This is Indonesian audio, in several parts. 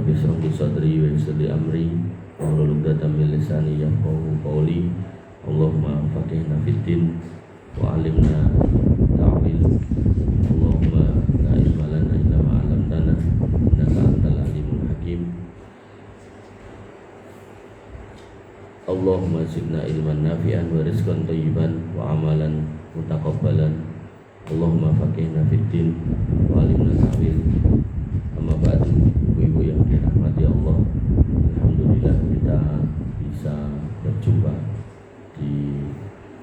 Rabbi shrah li sadri wa yassir li amri wahlul 'uqdatam min lisani yafqahu qawli. Allahumma faqihna fid din wa 'allimna ta'wil. Allahumma la ilma lana illa ma 'allamtana innaka antal alimul hakim. Allahumma zidna ilman nafi'an wa rizqan thayyiban wa amalan mutaqabbalan. Allahumma faqihna fid din wa 'allimna ta'wil. Amma ba'du, ibu-ibu yang dirahmati Allah, alhamdulillah kita bisa berjumpa di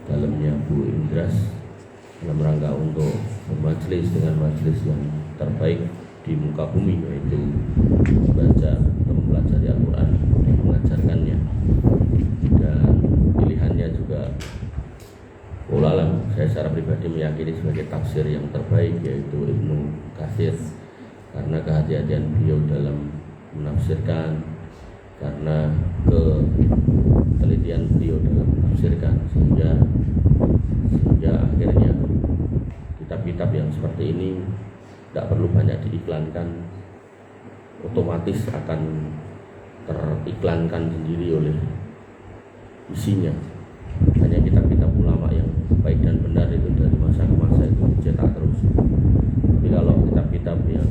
dalamnya Bu Indras dalam rangka untuk bermajelis dengan majelis yang terbaik di muka bumi, yaitu membaca atau mempelajari Al-Quran dan mengajarkannya. Dan pilihannya juga ulalam saya secara pribadi meyakini sebagai tafsir yang terbaik, yaitu Ibnu Katsir, karena kehati-hatian beliau dalam menafsirkan, karena ketelitian beliau dalam menafsirkan, sehingga akhirnya kitab-kitab yang seperti ini tidak perlu banyak diiklankan, otomatis akan teriklankan sendiri oleh isinya. Hanya kitab-kitab ulama yang baik dan benar itu dari masa ke masa itu dicetak terus. Tapi kalau kitab-kitab yang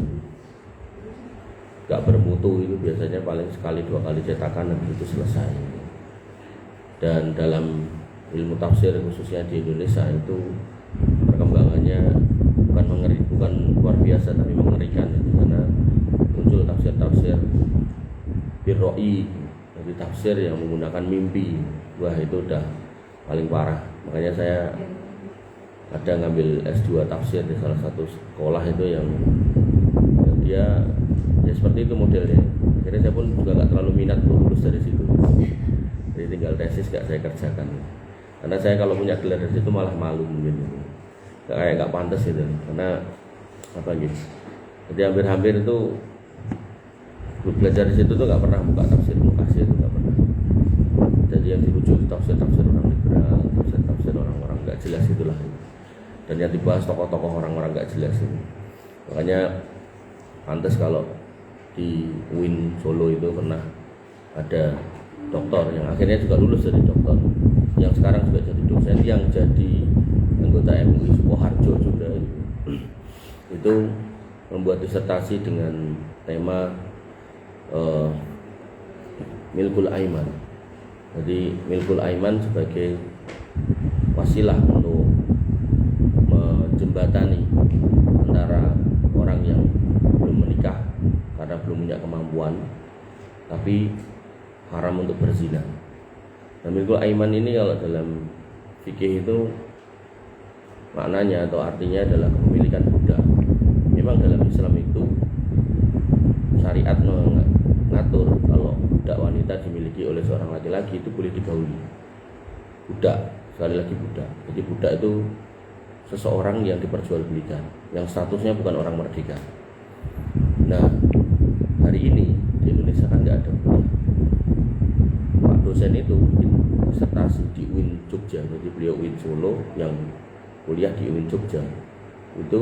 gak bermutu itu biasanya paling sekali dua kali cetakan dan itu selesai. Dan dalam ilmu tafsir khususnya di Indonesia itu perkembangannya bukan luar biasa tapi mengerikan, karena muncul tafsir-tafsir birroi, jadi tafsir yang menggunakan mimpi. Wah, itu udah paling parah. Makanya saya ada ngambil S2 tafsir di salah satu sekolah itu yang dia ya seperti itu modelnya. Akhirnya saya pun juga gak terlalu minat untuk lulus dari situ, jadi tinggal tesis gak saya kerjakan, karena saya kalau punya gelar dari situ malah malu mungkin, gak pantas gitu, karena apa gitu. Jadi hampir-hampir itu belajar di situ tuh gak pernah buka tafsir Mukatsir, itu gak pernah. Jadi yang dirujuk tafsir-tafsir orang liberal, tafsir orang-orang gak jelas itulah, dan yang dibahas tokoh-tokoh orang-orang gak jelas itu. Makanya pantas kalau di UIN Solo itu pernah ada doktor yang akhirnya juga lulus dari doktor, yang sekarang juga jadi dosen, yang jadi anggota MUI Sukoharjo juga itu membuat disertasi dengan tema Milkul Aiman. Jadi Milkul Aiman sebagai wasilah untuk menjembatani antara orang yang belum menikah karena belum punya kemampuan tapi haram untuk berzina. Nah, Milkul Aiman ini kalau dalam fikih itu maknanya atau artinya adalah kepemilikan budak. Memang dalam Islam itu syariat mengatur kalau budak wanita dimiliki oleh seorang laki-laki itu boleh digauli. Budak, sekali lagi budak. Jadi budak itu seseorang yang diperjualbelikan, yang statusnya bukan orang merdeka. Nah, hari ini di Indonesia kan nggak ada budak. Pak dosen itu disertasi di UIN Jogja, jadi beliau UIN Solo yang kuliah di UIN Jogja itu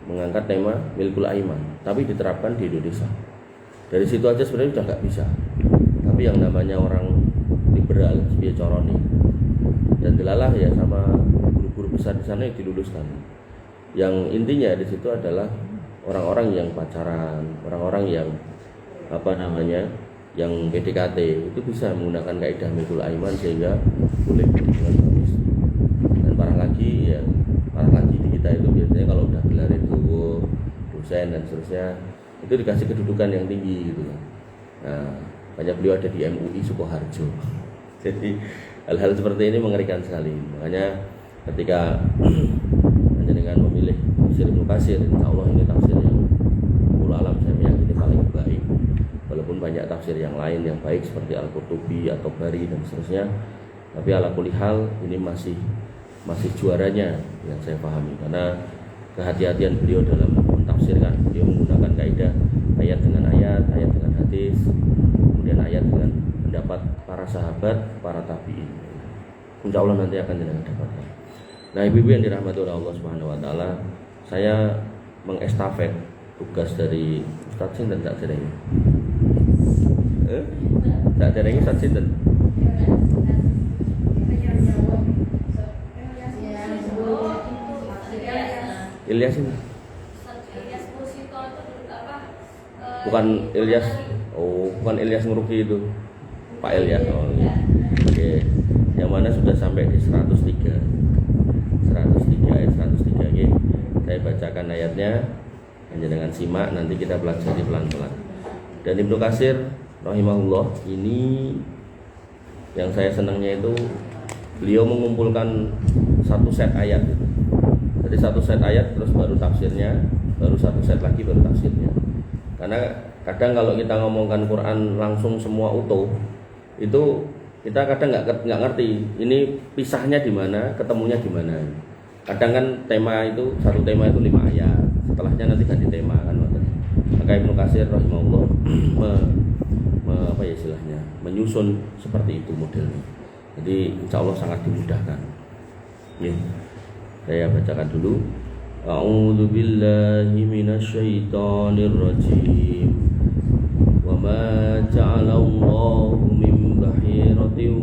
mengangkat tema Milkul Aiman, tapi diterapkan di Indonesia. Dari situ aja sebenarnya sudah nggak bisa. Tapi yang namanya orang liberal, seperti Coroni dan delalah ya sama guru-guru besar di sana yang diluluskan. Yang intinya di situ adalah orang-orang yang pacaran, orang-orang yang yang PDKT itu bisa menggunakan kaidah Milkul Aiman sehingga boleh dengan bagus. Dan parah lagi di kita itu biasanya kalau udah gelar itu dosen dan seterusnya itu dikasih kedudukan yang tinggi gitu kan. Nah, banyak beliau ada di MUI Sukoharjo. Jadi hal-hal seperti ini mengerikan sekali. Makanya ketika dengan memilih tafsir Ibnu Katsir, insya Allah ini tafsir yang ulalam saya meyakini paling baik. Walaupun banyak tafsir yang lain yang baik seperti Al-Qurtubi atau Bari dan seterusnya, tapi ala kulli hal ini masih juaranya yang saya pahami, karena kehati-hatian beliau dalam mentafsirkan. Beliau menggunakan kaidah ayat dengan ayat, ayat dengan hadis, kemudian ayat dengan pendapat para sahabat, para tabi'in. Insya Allah nanti akan dengan dapatkan. Nah, ibu-ibu yang dirahmati oleh Allah Subhanahu wa taala, saya mengestafet tugas dari Ustaz Sin dan Cak Sireng. Tak derenge Ustaz sinten? Ilyas ini. Bukan Ilyas. Oh, bukan Ilyas Nguruki itu. Pak Ilyas. Oh, iya. Oke. Yang mana sudah sampai di 103. 103 ayat 103. Oke. Saya bacakan ayatnya. Hanya dengan simak, nanti kita pelajari pelan-pelan. Dan Ibnu Katsir rahimahullah, ini yang saya senangnya itu beliau mengumpulkan satu set ayat gitu. Jadi satu set ayat terus baru tafsirnya, baru satu set lagi baru tafsirnya. Karena kadang kalau kita ngomongkan Quran langsung semua utuh, itu kita kadang nggak ngerti ini pisahnya di mana, ketemunya di mana. Kadang kan tema itu, satu tema itu 5 ayat, setelahnya nanti ganti tema kan. Maka Ibnu Katsir rahimahullah apa ya istilahnya, menyusun seperti itu modelnya. Jadi insya Allah sangat dimudahkan. Ya. Saya bacakan dulu. A'udzu billahi minasyaitonir rajim. Wa ma ja'alallahu min bahiratin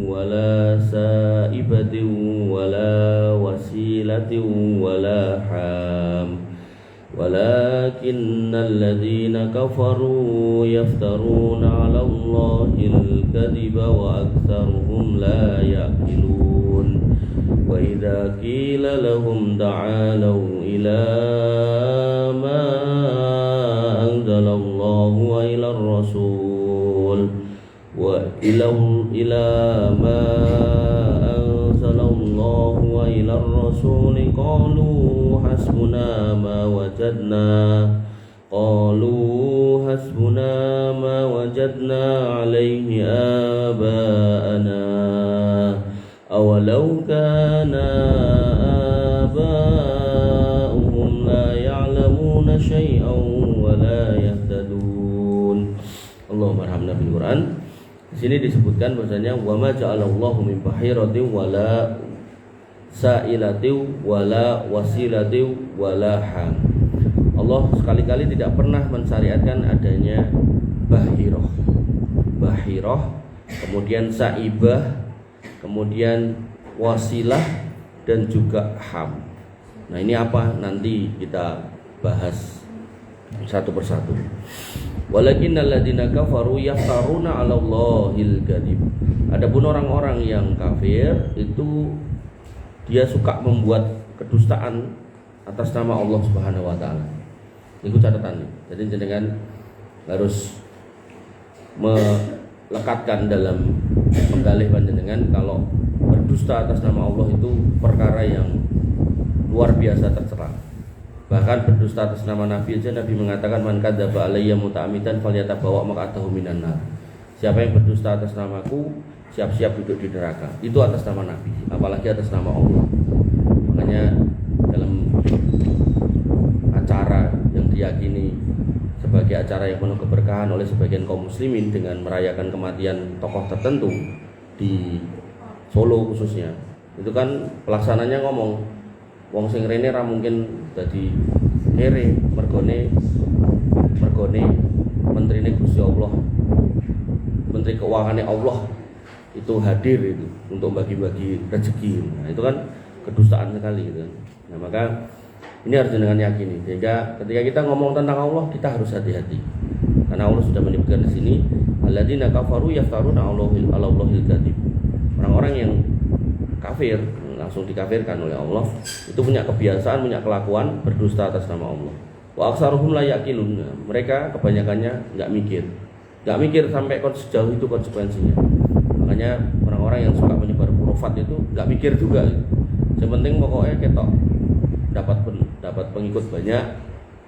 wala sa'ibatin wala wasilatin wala ham. ولكن الذين كفروا يفترون على الله الكذب وأكثرهم لا يعقلون وإذا قيل لهم تعالوا إلى ما أنزل الله وإلى الرسول وإلى ما أنزل الله وإلى الرسول قالوا حسبنا ما وجدنا عليه آباءنا أولو كان آباؤهم لا يعلمون شيئا ولا يهتدون. Allahumma arhamna bil Quran. Di sini disebutkan bahwasanya wa ma ja'alallahu min bahiratin wala sa'ilatin wala wasilatin wala ham. Allah sekali-kali tidak pernah mensyariatkan adanya bahirah, kemudian sa'ibah, kemudian wasilah dan juga ham. Nah, ini apa? Nanti kita bahas satu persatu. Walakinnal ladzina kafaru yaftaruna 'alallahil kadzib. Adapun orang-orang yang kafir itu dia suka membuat kedustaan atas nama Allah Subhanahu wa taala. Itu catatannya. Jadi jenengan harus melekatkan dalam penggalih panjenengan kalau berdusta atas nama Allah itu perkara yang luar biasa tercela. Bahkan berdusta atas nama Nabi aja, Nabi mengatakan man kadzaba alayya muta'ammidan falyatabawa maq'adahu minan nar. Siapa yang berdusta atas namaku, siap-siap duduk di neraka. Itu atas nama Nabi, apalagi atas nama Allah. Makanya dalam acara yang diyakini sebagai acara yang penuh keberkahan oleh sebagian kaum muslimin dengan merayakan kematian tokoh tertentu di Solo khususnya, itu kan pelaksananya ngomong wong sing rene ra mungkin dadi kere mergone menterine Gusti Allah, menteri keuangannya Allah itu hadir itu untuk bagi-bagi rezeki. Nah, itu kan kedustaan sekali gitu. Nah, maka ini harus dengan yakini. Sehingga ketika kita ngomong tentang Allah, kita harus hati-hati. Karena Allah sudah menyebutkan di sini, alladzina kafaru yaftaruna 'alallahil kadzib. Orang-orang yang kafir, langsung dikafirkan oleh Allah, itu punya kebiasaan, punya kelakuan berdusta atas nama Allah. Wa aksaruhum la yaqilun. Mereka kebanyakannya enggak mikir sampai sejauh itu konsekuensinya. Makanya orang-orang yang suka menyebar khurafat itu enggak mikir juga. Yang penting pokoknya ketok dapat pengikut banyak,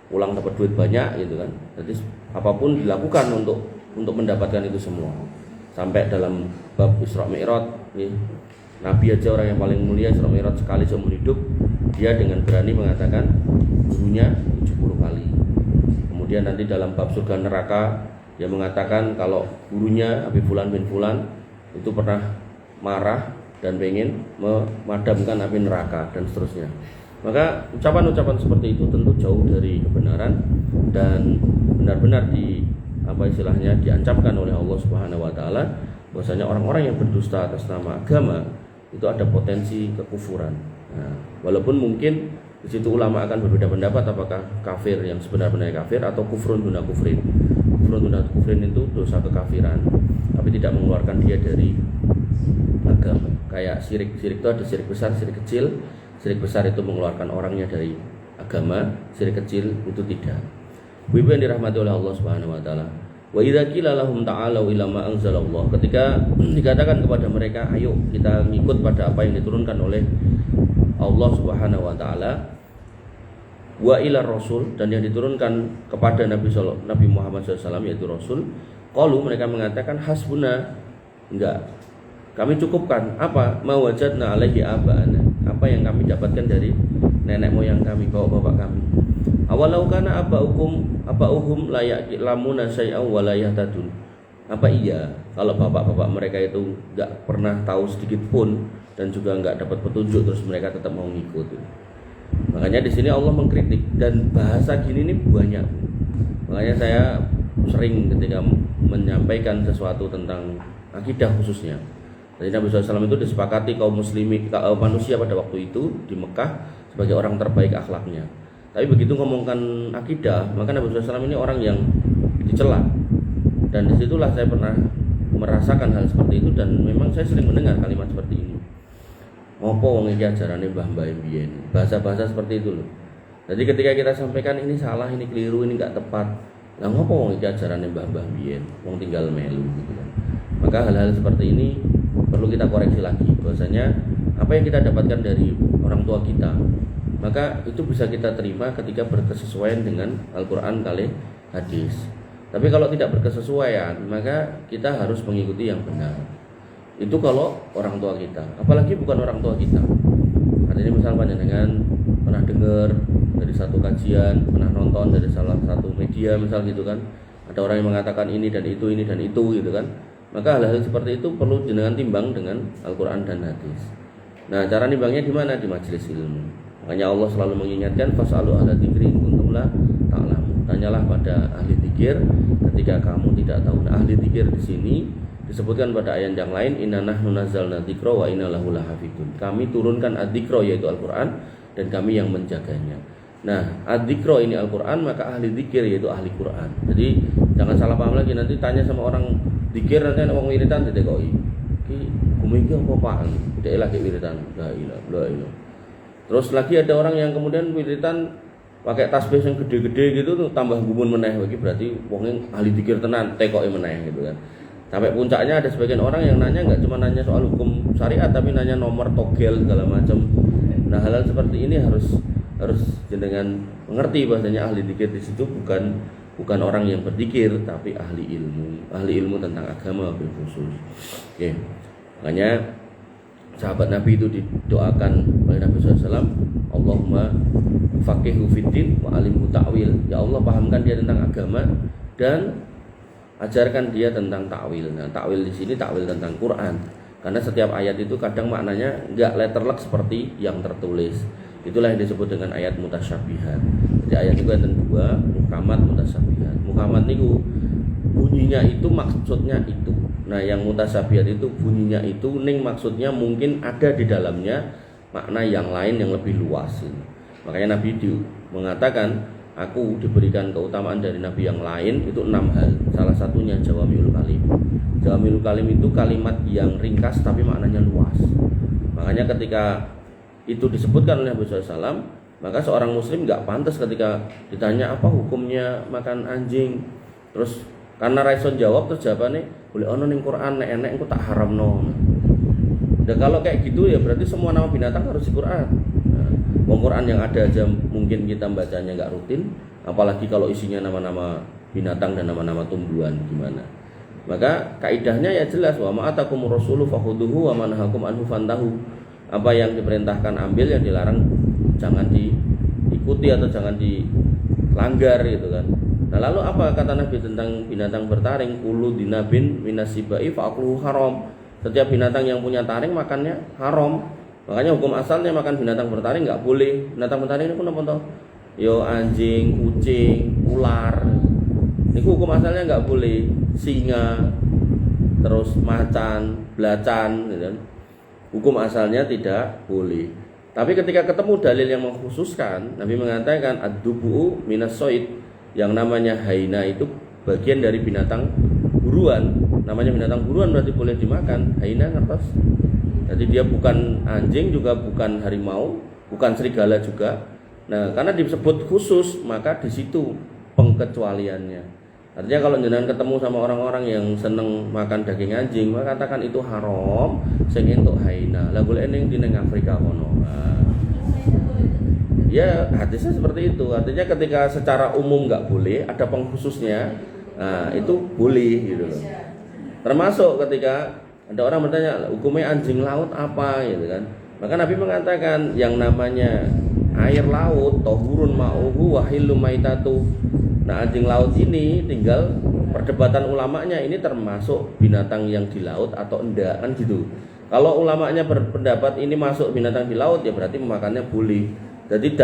pulang dapat duit banyak gitu kan. Jadi apapun dilakukan untuk mendapatkan itu semua. Sampai dalam bab Isra Mi'raj nih, Nabi aja orang yang paling mulia Isra Mi'raj sekali seumur hidup, dia dengan berani mengatakan gurunya 70 kali. Kemudian nanti dalam bab surga neraka dia mengatakan kalau gurunya Habib Fulan bin Fulan itu pernah marah dan pengen memadamkan api neraka dan seterusnya. Maka ucapan-ucapan seperti itu tentu jauh dari kebenaran dan benar-benar apa istilahnya diancamkan oleh Allah Subhanahu wa taala bahwasanya orang-orang yang berdusta atas nama agama itu ada potensi kekufuran. Nah, walaupun mungkin di situ ulama akan berbeda pendapat apakah kafir yang sebenarnya kafir atau kufrun duna kufrin. Kufrun duna kufrin itu dosa kekafiran, tapi tidak mengeluarkan dia dari agama. Kayak syirik itu ada syirik besar, syirik kecil. Syirik besar itu mengeluarkan orangnya dari agama, syirik kecil itu tidak. Ibu yang dirahmati oleh Allah Subhanahu wa taala. Wa idza qila lahum ta'alu ila ma anzalallah, ketika dikatakan kepada mereka ayo kita ngikut pada apa yang diturunkan oleh Allah Subhanahu wa taala, wa ila rasul, dan yang diturunkan kepada Nabi Muhammad SAW yaitu rasul, qalu, mereka mengatakan hasbuna, enggak, kami cukupkan apa ma wajadna alaihi abana, apa yang kami dapatkan dari nenek moyang kami, bapak-bapak kami. Awalau kana abauhum la ya'lamuna syai'an wa la yahtadun. Apa iya kalau bapak-bapak mereka itu enggak pernah tahu sedikit pun dan juga enggak dapat petunjuk terus mereka tetap mau ngikut. Makanya di sini Allah mengkritik, dan bahasa gini nih banyak. Makanya saya sering ketika menyampaikan sesuatu tentang akidah khususnya. Jadi Nabi SAW itu disepakati kaum muslimin, manusia pada waktu itu di Mekah sebagai orang terbaik akhlaknya. Tapi begitu ngomongkan akidah, maka Nabi SAW ini orang yang dicela. Dan disitulah saya pernah merasakan hal seperti itu, dan memang saya sering mendengar kalimat seperti ini. Ngopo wong iki ajarane mbah-mbah mbiyen. Bahasa-bahasa seperti itu loh. Jadi ketika kita sampaikan ini salah, ini keliru, ini enggak tepat. Lah ngopo wong iki ajarane mbah-mbah mbiyen, wong tinggal melu gitu kan. Maka hal-hal seperti ini perlu kita koreksi lagi, bahwasanya apa yang kita dapatkan dari orang tua kita, maka itu bisa kita terima ketika berkesesuaian dengan Al-Quran kali hadis. Tapi kalau tidak berkesesuaian, maka kita harus mengikuti yang benar. Itu kalau orang tua kita, apalagi bukan orang tua kita. Artinya misal panjenengan pernah dengar dari satu kajian, pernah nonton dari salah satu media misal gitu kan, ada orang yang mengatakan ini dan itu gitu kan. Maka hal-hal seperti itu perlu jenengan timbang dengan Al-Quran dan hadis. Nah, cara nimbangnya di mana? Di majelis ilmu. Makanya Allah selalu mengingatkan fasalu ahla dzikri in kuntum la ta'lamun. Tanyalah pada ahli dzikir ketika kamu tidak tahu. Nah, ahli dzikir di sini disebutkan pada ayat yang lain, inna nahnu nazzalna dzikra wa inna lahu lahafidun. Kami turunkan adzikra yaitu Al-Quran dan kami yang menjaganya. Nah, adzikra ini Al-Quran, maka ahli dzikir yaitu ahli Quran. Jadi jangan salah paham lagi, nanti tanya sama orang dzikir nanti ana wong wiridan ditekoki. Iki gumenge apa Pak? Tidak lagi wiridan. La ilaha. Terus lagi ada orang yang kemudian wiridan pakai tasbih yang gede-gede gitu tuh tambah gumun meneh. Iki berarti wong ahli dzikir tenan tekoki meneh gitu kan. Sampai puncaknya ada sebagian orang yang nanya enggak cuma nanya soal hukum syariat tapi nanya nomor togel segala macam. Nah, hal-hal seperti ini harus jenengan mengerti bahasanya ahli dzikir di situ bukan orang yang berzikir tapi ahli ilmu tentang agama bil khusus. Oke. Makanya sahabat Nabi itu didoakan oleh Nabi SAW, Allahumma faqihu fiddin wa alimhu ta'wil. Ya Allah, pahamkan dia tentang agama dan ajarkan dia tentang ta'wil. Nah, ta'wil di sini ta'wil tentang Quran. Karena setiap ayat itu kadang maknanya enggak letterlek seperti yang tertulis. Itulah yang disebut dengan ayat mutasyabihat. Jadi ayat itu ayat 2, muhkamat mutasyabihat. Muhkamat niku bunyinya itu maksudnya itu. Nah, yang mutasyabihat itu bunyinya itu ning maksudnya mungkin ada di dalamnya makna yang lain yang lebih luas. Makanya Nabi mengatakan, aku diberikan keutamaan dari Nabi yang lain itu 6 hal. Salah satunya jawamiul kalim. Jawamiul kalim itu kalimat yang ringkas tapi maknanya luas. Makanya ketika itu disebutkan oleh Nabi SAW, maka seorang muslim gak pantas ketika ditanya apa hukumnya makan anjing, terus karena raison jawab terus jawabannya boleh ono ning Quran nek enek engko tak haramno. Dan kalau kayak gitu ya berarti semua nama binatang harus di Quran. Nah, Quran yang ada aja mungkin kita bacanya gak rutin, apalagi kalau isinya nama-nama binatang dan nama-nama tumbuhan gimana. Maka kaidahnya ya jelas, wa ma'atakumur rasulu fakhuduhu wa ma nahakum anhu fantahu. Apa yang diperintahkan ambil, yang dilarang jangan diikuti atau jangan dilanggar gitu kan. Nah, lalu apa kata Nabi tentang binatang bertaring? Kullu dinabin minasibai fa'akluhu haram. Setiap binatang yang punya taring makannya haram. Makanya hukum asalnya makan binatang bertaring enggak boleh. Binatang bertaring itu apa toh? Yo anjing, kucing, ular. Niku hukum asalnya nggak boleh singa, terus macan, belacan, gitu kan. Hukum asalnya tidak boleh. Tapi ketika ketemu dalil yang mengkhususkan, Nabi mengatakan ad-dubu minas soid, yang namanya haina itu bagian dari binatang buruan. Namanya binatang buruan berarti boleh dimakan. Haina ngertos? Jadi dia bukan anjing juga bukan harimau, bukan serigala juga. Nah, karena disebut khusus, maka di situ pengecualiannya. Artinya kalau jenengan ketemu sama orang-orang yang seneng makan daging anjing, maka katakan itu haram, sing entuk haina. Lah golek ning Afrika kono. Ya, hadisnya seperti itu. Artinya ketika secara umum nggak boleh, ada pengkhususnya. Nah, itu boleh gitu loh. Termasuk ketika ada orang bertanya, hukumnya anjing laut apa gitu kan. Maka Nabi mengatakan yang namanya air laut, tahurun ma'uhu wa hillu maitatu. Nah, anjing laut ini tinggal perdebatan ulamanya, ini termasuk binatang yang di laut atau enggak kan gitu. Kalau ulamanya berpendapat ini masuk binatang di laut, ya berarti memakannya boleh. Jadi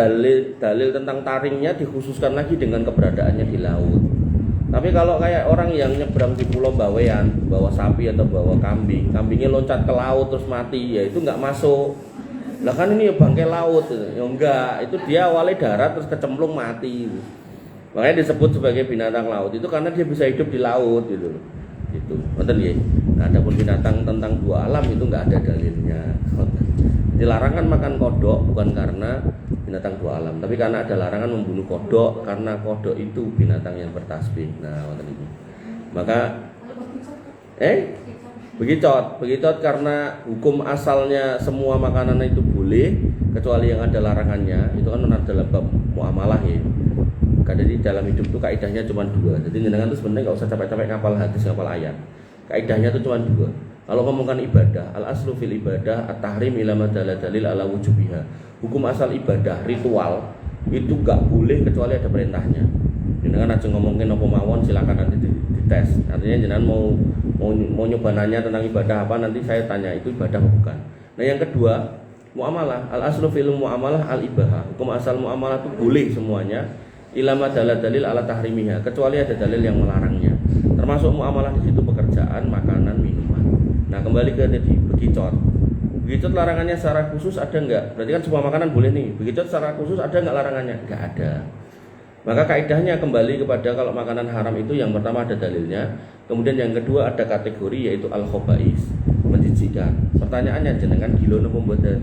dalil tentang taringnya dikhususkan lagi dengan keberadaannya di laut. Tapi kalau kayak orang yang nyebrang di Pulau Bawean, bawa sapi atau bawa kambing, kambingnya loncat ke laut terus mati, ya itu nggak masuk. Lah kan ini ya bangkai laut, ya enggak, itu dia awalnya darat terus kecemplung mati. Makanya disebut sebagai binatang laut itu karena dia bisa hidup di laut gitu. Itu, ngerti ya. Nah, adapun binatang tentang dua alam itu nggak ada dalilnya. Dilarangkan makan kodok bukan karena binatang dua alam, tapi karena ada larangan membunuh kodok karena kodok itu binatang yang bertasbih. Nah, ini. Maka begicot karena hukum asalnya semua makanan itu boleh kecuali yang ada larangannya. Itu kan dalam bab muamalah ya. Jadi dalam hidup itu kaidahnya cuma dua. Jadi jenengan itu sebenarnya nggak usah capek-capek ngapal hadis, ngapal ayat. Kaidahnya itu cuma dua. Kalau ngomongkan ibadah, al aslu fil ibadah at-tahrim ila madalla dalil ala wujubiha. Hukum asal ibadah, ritual itu nggak boleh kecuali ada perintahnya. Jenengan aja ngomongin apa mawon, silakan nanti dites. Artinya jenengan mau nyoba nanya tentang ibadah apa, nanti saya tanya itu ibadah apa bukan. Nah, yang kedua, muamalah, al aslu fil muamalah al ibahah. Hukum asal muamalah itu boleh semuanya. Ilama dalil ala tahrimiha, kecuali ada dalil yang melarangnya. Termasuk muamalah di situ pekerjaan, makanan, minuman. Nah, kembali ke tadi begicot. Begicot larangannya secara khusus ada enggak? Berarti kan semua makanan boleh nih. Begicot secara khusus ada enggak larangannya? Enggak ada. Maka kaidahnya kembali kepada kalau makanan haram itu yang pertama ada dalilnya, kemudian yang kedua ada kategori yaitu al-khaba'is, menjijikkan. Pertanyaannya jenengan gilo napa mboten?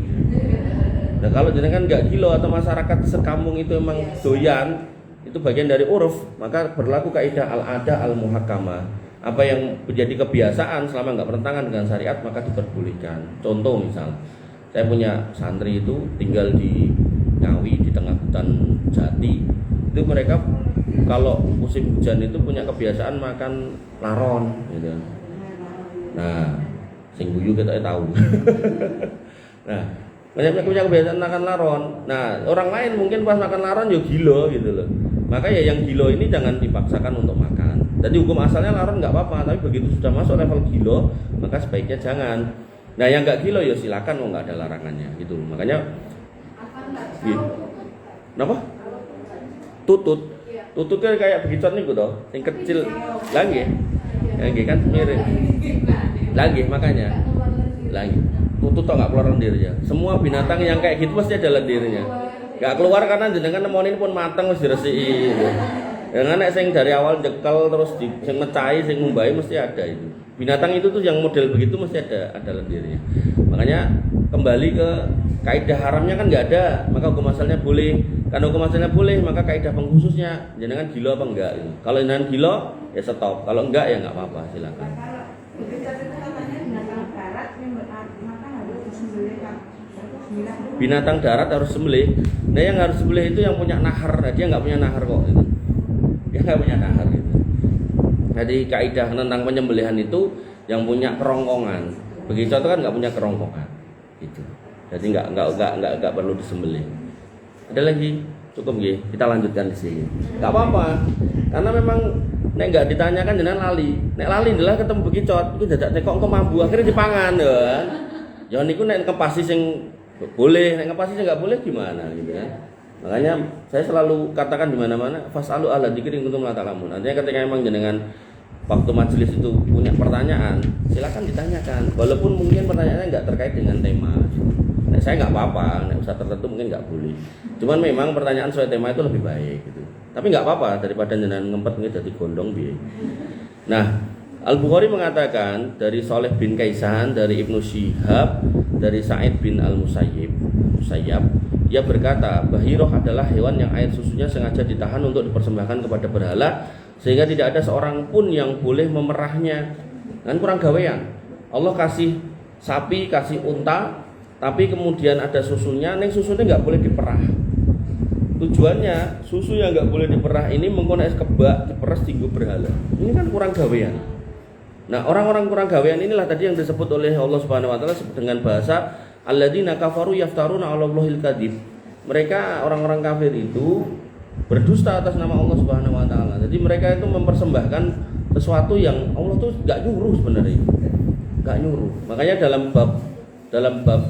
Nah, kalau jenengan enggak gilo atau masyarakat sekampung itu emang doyan, itu bagian dari uruf, maka berlaku kaidah al-ada al-muhakkamah. Apa yang menjadi kebiasaan selama enggak bertentangan dengan syariat maka diperbolehkan. Contoh misal, saya punya santri itu tinggal di Ngawi di tengah hutan jati. Itu mereka kalau musim hujan itu punya kebiasaan makan laron gitu. Nah, sing guyu kita tahu. Nah, banyak punya kebiasaan makan laron. Nah, orang lain mungkin pas makan laron ya gila gitu loh. Maka ya yang gila ini jangan dipaksakan untuk makan. Jadi hukum asalnya laron nggak apa-apa, tapi begitu sudah masuk level gila, maka sebaiknya jangan. Nah, yang nggak gila ya silakan, mau nggak ada larangannya gitu. Makanya, gitu. Kenapa? Tututnya kayak begituan nih gitu, yang kecil lagi kan mirip lagi makanya lagi. Tutut tak nggak keluar lendirnya. Semua binatang yang kayak gitu pasti ada lendirnya. Nggak keluar karena jenengan nemonin pun matang mesti resiki. Yang anak sing dari awal jekel terus sing mecahi sing ngumbai mesti ada itu. Binatang itu tuh yang model begitu mesti ada lendirnya. Makanya kembali ke kaidah haramnya kan nggak ada, maka hukum asalnya boleh. Karena hukum asalnya boleh, maka kaidah pengkhususnya jenengan gila apa enggak gitu. Kalau jenengan gila ya stop, kalau enggak ya nggak apa-apa, silakan. Binatang darat harus sembelih. Nah, yang harus sembelih itu yang punya nahar. Nah, dia nggak punya nahar kok gitu. Dia nggak punya nahar gitu. Jadi kaidah tentang penyembelihan itu yang punya kerongkongan. Begitu itu kan nggak punya kerongkongan gitu. Jadi nggak perlu disembelih. Ada lagi? Cukup nggih. Kita lanjutkan di sini. Nggak apa-apa. Karena memang nek nggak ditanyakan jenengan lali. Nek lali adalah ketemu begicot, itu dadak nek kok mambu akhirnya dipangan ya. Ya niku nek kepasi sing boleh, nek ngepasi sing enggak boleh gimana gitu kan. Makanya saya selalu katakan di mana-mana fasalu ala dzikri in kuntum la ta'lamun. Artinya ketika memang jenengan waktu majelis itu punya pertanyaan, silakan ditanyakan. Walaupun mungkin pertanyaannya nggak terkait dengan tema. Nah, saya nggak apa-apa, ustaz tertentu mungkin nggak boleh. Cuman memang pertanyaan sesuai tema itu lebih baik gitu. Tapi nggak apa-apa daripada jenengan ngempet ini jadi gondong biye. Nah, Al-Bukhari mengatakan dari Saleh bin Kaisan, dari Ibnu Syihab, dari Sa'id bin Al-Musayyib, dia berkata, Bahiroh adalah hewan yang air susunya sengaja ditahan untuk dipersembahkan kepada berhala, sehingga tidak ada seorang pun yang boleh memerahnya. Kan kurang gawean. Allah kasih sapi, kasih unta, tapi kemudian ada susunya, neng susunya nggak boleh diperah. Tujuannya susu yang nggak boleh diperah ini mengkonek kebak diperas tinggu berhala. Ini kan kurang gawean. Nah, orang-orang kurang gawean inilah tadi yang disebut oleh Allah Subhanahu wa taala dengan bahasa alladzina kafaru yaftaruna 'alallahil kadzib. Mereka orang-orang kafir itu berdusta atas nama Allah Subhanahu wa taala. Jadi mereka itu mempersembahkan sesuatu yang Allah tuh enggak nyuruh sebenarnya. Enggak nyuruh. Makanya dalam bab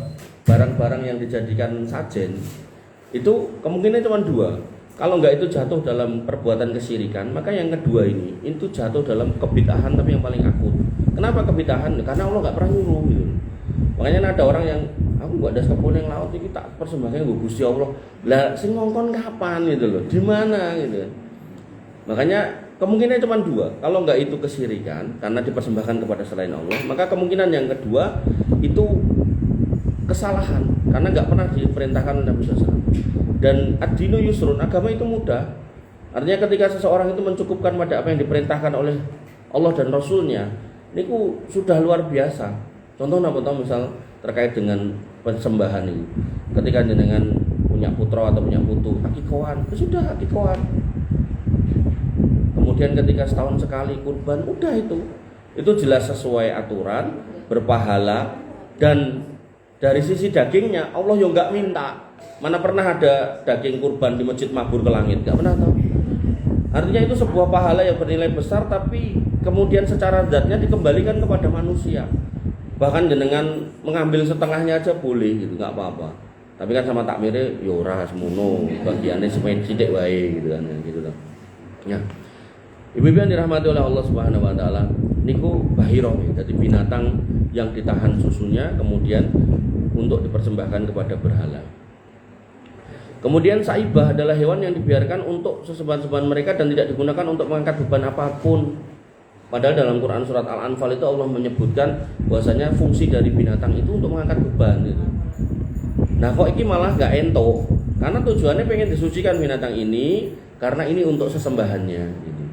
barang-barang yang dijadikan sajen itu kemungkinan cuma dua. Kalau enggak itu jatuh dalam perbuatan kesyirikan, maka yang kedua ini itu jatuh dalam kebid'ahan tapi yang paling akut. Kenapa kebid'ahan? Karena Allah enggak pernah nyuruh gitu. Makanya ada orang yang aku enggak ada kebun yang laut iki tak persembahkan nggo Gusti Allah. Lah sing ngongkon kapan gitu loh. Di mana gitu. Makanya kemungkinan cuma dua. Kalau enggak itu kesyirikan karena dipersembahkan kepada selain Allah, maka kemungkinan yang kedua itu kesalahan karena enggak pernah diperintahkan oleh Nabi SAW. Dan ad-dinu yusrun, agama itu mudah. Artinya ketika seseorang itu mencukupkan pada apa yang diperintahkan oleh Allah dan Rasulnya, niku sudah luar biasa. Contohnya apa tahu misal terkait dengan persembahan ini. Ketika jenengan punya putra atau punya putu, akikoan, sudah akikoan. Kemudian ketika setahun sekali kurban, udah itu. Itu jelas sesuai aturan, berpahala, dan dari sisi dagingnya Allah yang enggak minta. Mana pernah ada daging kurban di masjid mabur ke langit? Gak pernah tahu. Artinya itu sebuah pahala yang bernilai besar, tapi kemudian secara zatnya dikembalikan kepada manusia. Bahkan jenengan mengambil setengahnya aja boleh gitu, nggak apa-apa. Tapi kan sama takmire ya ora semono, bagiannya sithik wae gitu kan, gitu loh. Ya. Ibu-ibu yang dirahmati oleh Allah Subhanahu wa taala, niku bahirah ya, jadi binatang yang ditahan susunya kemudian untuk dipersembahkan kepada berhala. Kemudian saibah adalah hewan yang dibiarkan untuk sesembahan-sembahan mereka dan tidak digunakan untuk mengangkat beban apapun. Padahal dalam Quran surat Al-Anfal itu Allah menyebutkan bahwasanya fungsi dari binatang itu untuk mengangkat beban gitu. Nah kok ini malah gak ento? Karena tujuannya pengen disucikan binatang ini karena ini untuk sesembahannya gitu.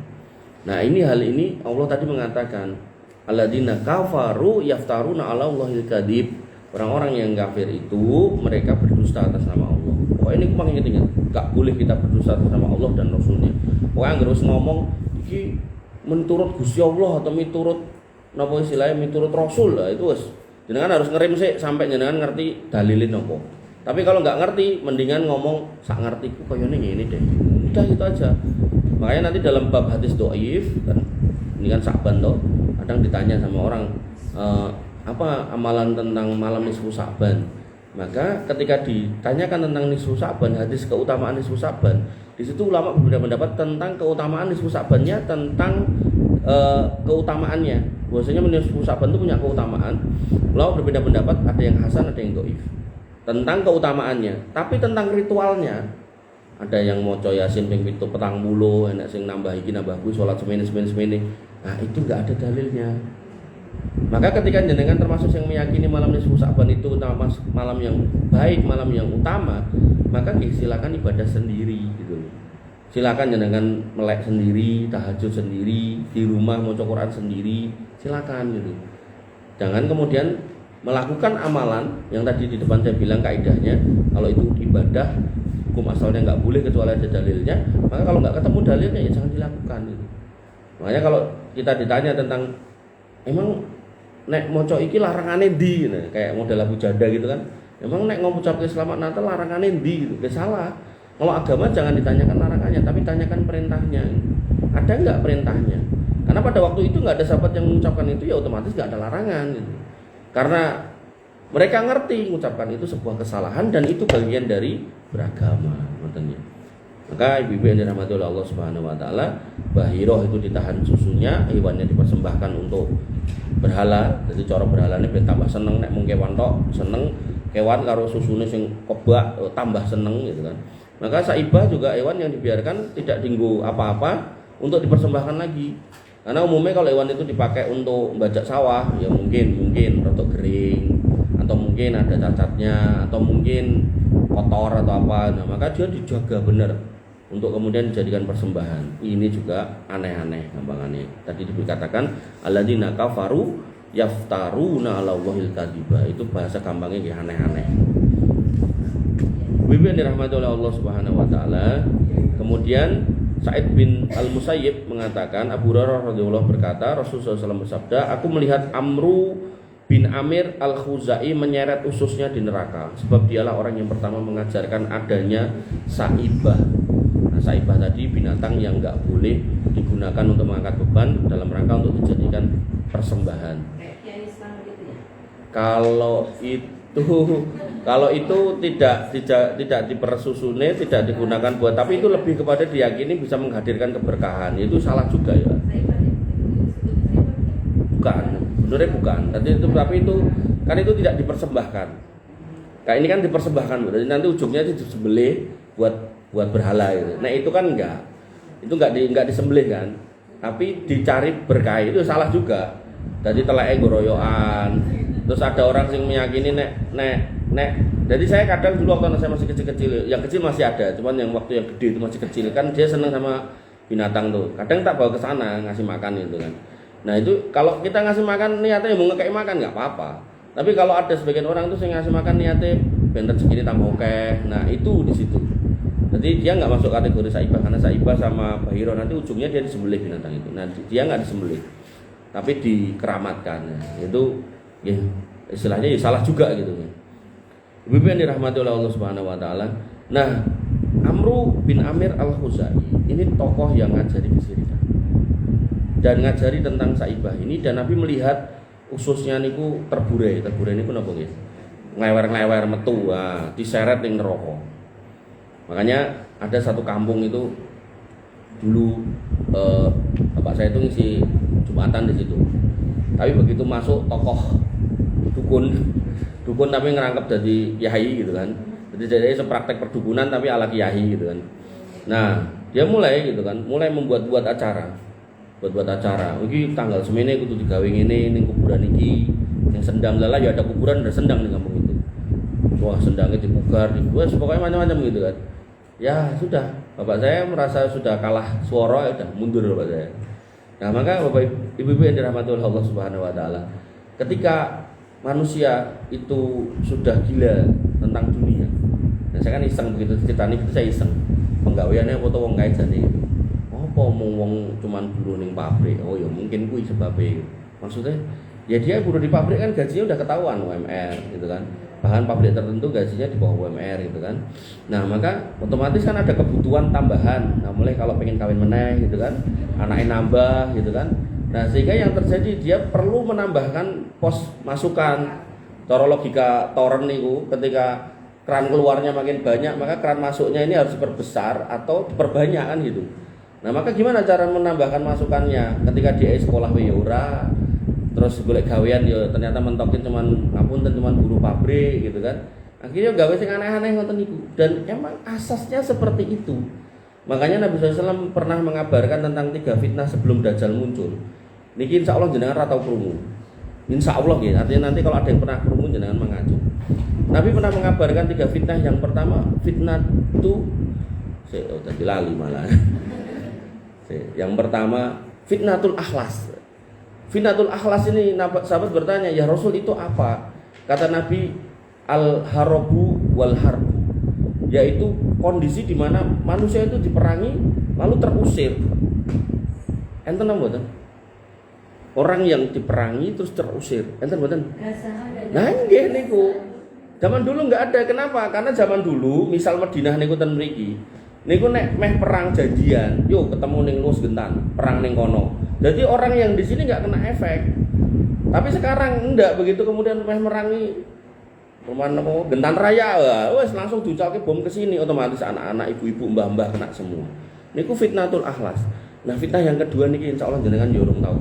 Nah ini hal ini Allah tadi mengatakan alladzina kafaru yaftaruna 'alallahil kadzib. Orang-orang yang kafir itu mereka berdusta atas nama Allah. Pokoknya ini kumang ingat-ingat, gak boleh kita berdusta atas nama Allah dan Rasulnya. Pokoknya harus ngomong iki menurut Gusti Allah atau miturut napa istilahnya miturut Rasul lah itu wis. Jenengan harus ngerim sih sampai jenengan ngerti dalilin napa. Tapi kalau nggak ngerti mendingan ngomong sak ngertiku kayane ngene deh. Udah itu aja. Makanya nanti dalam bab hadis dhaif kan ini kan Sa'ban toh, kadang ditanya sama orang apa amalan tentang malam nisfu Sa'ban. Maka ketika ditanyakan tentang nisfu Sa'ban, hadis keutamaan nisfu Sa'ban, di situ ulama berbeda pendapat tentang keutamaan nisfu Sa'bannya, tentang keutamaannya. Bahwasanya nisfu Sa'ban itu punya keutamaan. Ulama berbeda pendapat, ada yang hasan, ada yang dhaif. Tentang keutamaannya, tapi tentang ritualnya ada yang maca Yasin ping 7 petang puluh, enak sing nambah iki nambah kuwi salat semene. Nah, itu enggak ada dalilnya. Maka ketika jenengan termasuk yang meyakini malam nisfu Sa'ban itu malam yang baik, malam yang utama, maka silakan ibadah sendiri gitu. Silakan jenengan melek sendiri, tahajud sendiri, di rumah maca Quran sendiri, silakan gitu. Jangan kemudian melakukan amalan yang tadi di depan saya bilang kaidahnya, kalau itu ibadah hukum asalnya nggak boleh kecuali ada dalilnya, maka kalau nggak ketemu dalilnya ya jangan dilakukan gitu. Makanya kalau kita ditanya tentang emang nek maca iki larangane ndi gitu, kayak model Abu Jada gitu kan. Emang nek ngucapke selamat Natal larangane ndi gitu. Ya salah. Kalau agama jangan ditanyakan larangannya, tapi tanyakan perintahnya. Ada enggak perintahnya? Karena pada waktu itu enggak ada sahabat yang mengucapkan itu, ya otomatis enggak ada larangan gitu. Karena mereka ngerti mengucapkan itu sebuah kesalahan dan itu bagian dari beragama, ngoten ya. Maka ibu-ibu yang dirahmati oleh Allah Subhanahu wa taala, bahiroh itu ditahan susunya, hewannya dipersembahkan untuk berhala. Jadi cara berhalane ben tambah seneng, nek mung kewan tok seneng, kewan karo susune sing kebak tambah seneng gitu kan. Maka saibah juga hewan yang dibiarkan tidak dinggo apa-apa untuk dipersembahkan lagi. Karena umumnya kalau hewan itu dipakai untuk bajak sawah, ya mungkin rotok kering, atau mungkin ada cacatnya, atau mungkin kotor atau apa. Nah, maka dia dijaga benar untuk kemudian dijadikan persembahan. Ini juga aneh-aneh gampangannya. Tadi dikatakan alladzina kafaru yaftaruna 'ala Allahil kadziba. Itu bahasa gampangnya kayak aneh-aneh. Bibi yang dirahmati oleh Allah Subhanahu wa taala. Kemudian Sa'id bin Al-Musayyib mengatakan, Abu Hurairah radhiyallahu berkata, Rasulullah SAW bersabda, aku melihat Amru bin Amir Al-Khuzai menyeret ususnya di neraka, sebab dialah orang yang pertama mengajarkan adanya saibah. Nah, saibah tadi binatang yang enggak boleh digunakan untuk mengangkat beban dalam rangka untuk dijadikan persembahan. Kalau itu tidak dipersusune, tidak digunakan buat, tapi itu lebih kepada diyakini bisa menghadirkan keberkahan. Itu salah juga ya. Bukan, sebenarnya bukan. Tapi itu kan itu tidak dipersembahkan. Kayak ini kan dipersembahkan, berarti nanti ujungnya disembelih buat berhala itu. Nah, itu kan enggak. Itu enggak disembelih kan. Tapi dicari berkah, itu salah juga. Tadi teleke goroyokan. Terus ada orang yang meyakini nek. Jadi saya kadang dulu waktu saya masih kecil-kecil, yang kecil masih ada, cuman yang waktu yang gede itu masih kecil kan dia senang sama binatang tuh. Kadang tak bawa ke sana ngasih makan itu kan. Nah, itu kalau kita ngasih makan niatnya mau ngekei makan nggak apa-apa. Tapi kalau ada sebagian orang tuh yang ngasih makan niatnya ben rezekine tambah akeh. Nah, itu di situ. Jadi dia nggak masuk kategori saibah, karena saibah sama bahiro nanti ujungnya dia disembelih binatang itu. Nah, dia nggak disembelih, tapi dikeramatkan. Itu ya istilahnya ya salah juga gitu ya. Ibu yang dirahmati oleh Allah Subhanahu wa taala. Nah, Amru bin Amir Al-Khuzai ini tokoh yang ngajari kesyirikan dan ngajari tentang saibah ini, dan Nabi melihat ususnya niku terburai niku napa nggih? Nglewer-nglewer metu, diseret ning neraka. Makanya ada satu kampung itu dulu bapak saya itu ngisi Jumatan di situ. Tapi begitu masuk tokoh dukun tapi ngerangkep jadi kiai gitu kan. Jadi sepraktek perdukunan tapi ala kiai gitu kan. Nah, dia mulai gitu kan, mulai membuat acara. Buat acara. Iki tanggal semene kudu digawe ngene ning kuburan iki. Yang sendang lala ya ada kuburan ada sendang di kampung itu. Wah, sendangnya dipugar, dibuat pokoknya macam-macam gitu kan. Ya sudah, bapak saya merasa sudah kalah suara, ya udah mundur bapak saya. Nah, maka bapak ibu-ibu yang dirahmati oleh Allah Subhanahu wa taala, ketika manusia itu sudah gila tentang dunia. Dan saya kan iseng begitu ceritanya itu saya iseng. Penggaweannya foto wong kae jane. Apa mung wong cuman buruh ning pabrik. Oh ya mungkin kuwi sebabnya. Maksudnya ya dia buruh di pabrik kan gajinya udah ketahuan UMR gitu kan. Bahkan pabrik tertentu gajinya di bawah UMR gitu kan. Nah, maka otomatis kan ada kebutuhan tambahan. Nah, mulai kalau pengen kawin meneh gitu kan, anaknya nambah gitu kan. Nah, sehingga yang terjadi dia perlu menambahkan pos masukan. Cara logika toren niku ketika keran keluarnya makin banyak, maka keran masuknya ini harus diperbesar atau diperbanyak kan gitu. Nah, maka gimana cara menambahkan masukannya? Ketika dia sekolah ya ora, terus golek gawean ya ternyata mentokin cuman buruh pabrik gitu kan. Akhirnya gawe sing aneh-aneh ngoten niku. Dan emang asasnya seperti itu. Makanya Nabi SAW pernah mengabarkan tentang 3 fitnah sebelum Dajjal muncul. Niki insya Allah jenengan ratau krungu. Insya Allah gitu. Artinya nanti kalau ada yang pernah krungu jenengan mengacu. Nabi pernah mengabarkan 3 fitnah. Yang pertama fitnah itu tadi lali malah. Yang pertama fitnatul akhlas. Fitnatul akhlas ini sahabat bertanya, ya Rasul itu apa? Kata Nabi, al-harabu wal harbu, yaitu kondisi di mana manusia itu diperangi lalu terusir. Enten mboten? Orang yang diperangi terus terusir. Enten mboten? Nah, nggih niku. Zaman dulu enggak ada. Kenapa? Karena zaman dulu misal Madinah niku ten mriki. Niku nek meh perang janjian, yuk ketemu ning Luas Gentan, perang ning kono. Jadi orang yang di sini enggak kena efek. Tapi sekarang enggak begitu kemudian meh merangi perumahan apa Gentan Raya, wes langsung diucapke bom ke sini, otomatis anak-anak, ibu-ibu, mbah-mbah kena semua. Niku fitnatul akhlas. Nah, fitnah yang kedua niki insyaallah jenengan yo urung tahu.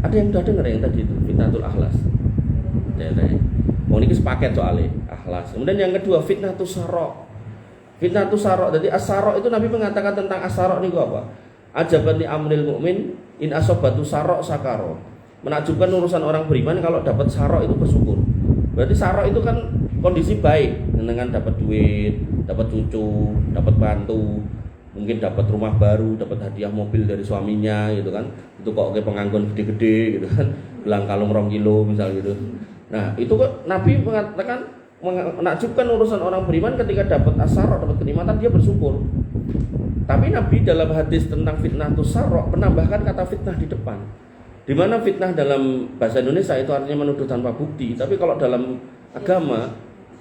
Ada yang udah dengar yang tadi itu fitnatul akhlas. Mau niki sepaket soalnya akhlas. Kemudian yang kedua fitnatus sarok. Fitnatus sarok. Jadi as-sarok itu Nabi mengatakan tentang as-sarok niku apa? Ajabani amril mukmin in asobatu sarok sakaro. Menakjubkan urusan orang beriman kalau dapat sarok itu bersyukur. Berarti sarok itu kan kondisi baik, dengan dapat duit, dapat cucu, dapat bantu, mungkin dapat rumah baru, dapat hadiah mobil dari suaminya gitu kan. Itu kok ke pengangguran gede-gede gitu kan, gelang kalung 2 kilo misal gitu. Nah, itu kok Nabi mengatakan menakjubkan urusan orang beriman ketika dapat asarok, dapat kenikmatan dia bersyukur. Tapi Nabi dalam hadis tentang fitnah tusarok menambahkan kata fitnah di depan. Di mana fitnah dalam bahasa Indonesia itu artinya menuduh tanpa bukti, tapi kalau dalam agama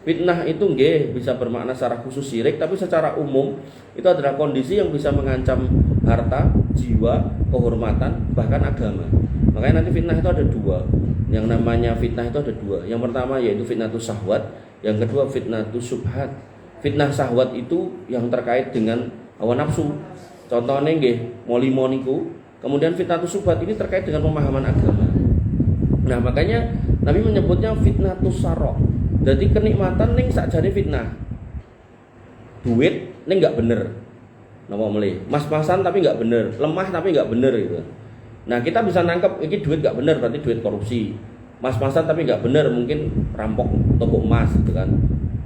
fitnah itu nggih bisa bermakna secara khusus syirik, tapi secara umum itu adalah kondisi yang bisa mengancam harta, jiwa, kehormatan, bahkan agama. Makanya nanti fitnah itu ada dua. Yang namanya fitnah itu ada dua. Yang pertama yaitu fitnatus syahwat, yang kedua fitnatus syubhat. Fitnah syahwat itu yang terkait dengan hawa nafsu. Contohnya nggih, molimo niku. Kemudian fitnatus syubhat ini terkait dengan pemahaman agama. Nah, makanya Nabi menyebutnya fitnatus sarok. Jadi kenikmatan ning sakjane fitnah. Duit ning enggak bener. Napa mele? Mas-masan tapi enggak bener, lemah tapi enggak bener gitu. Nah, kita bisa nangkep iki duit enggak bener berarti duit korupsi. Mas-masan tapi enggak bener mungkin rampok toko emas gitu kan.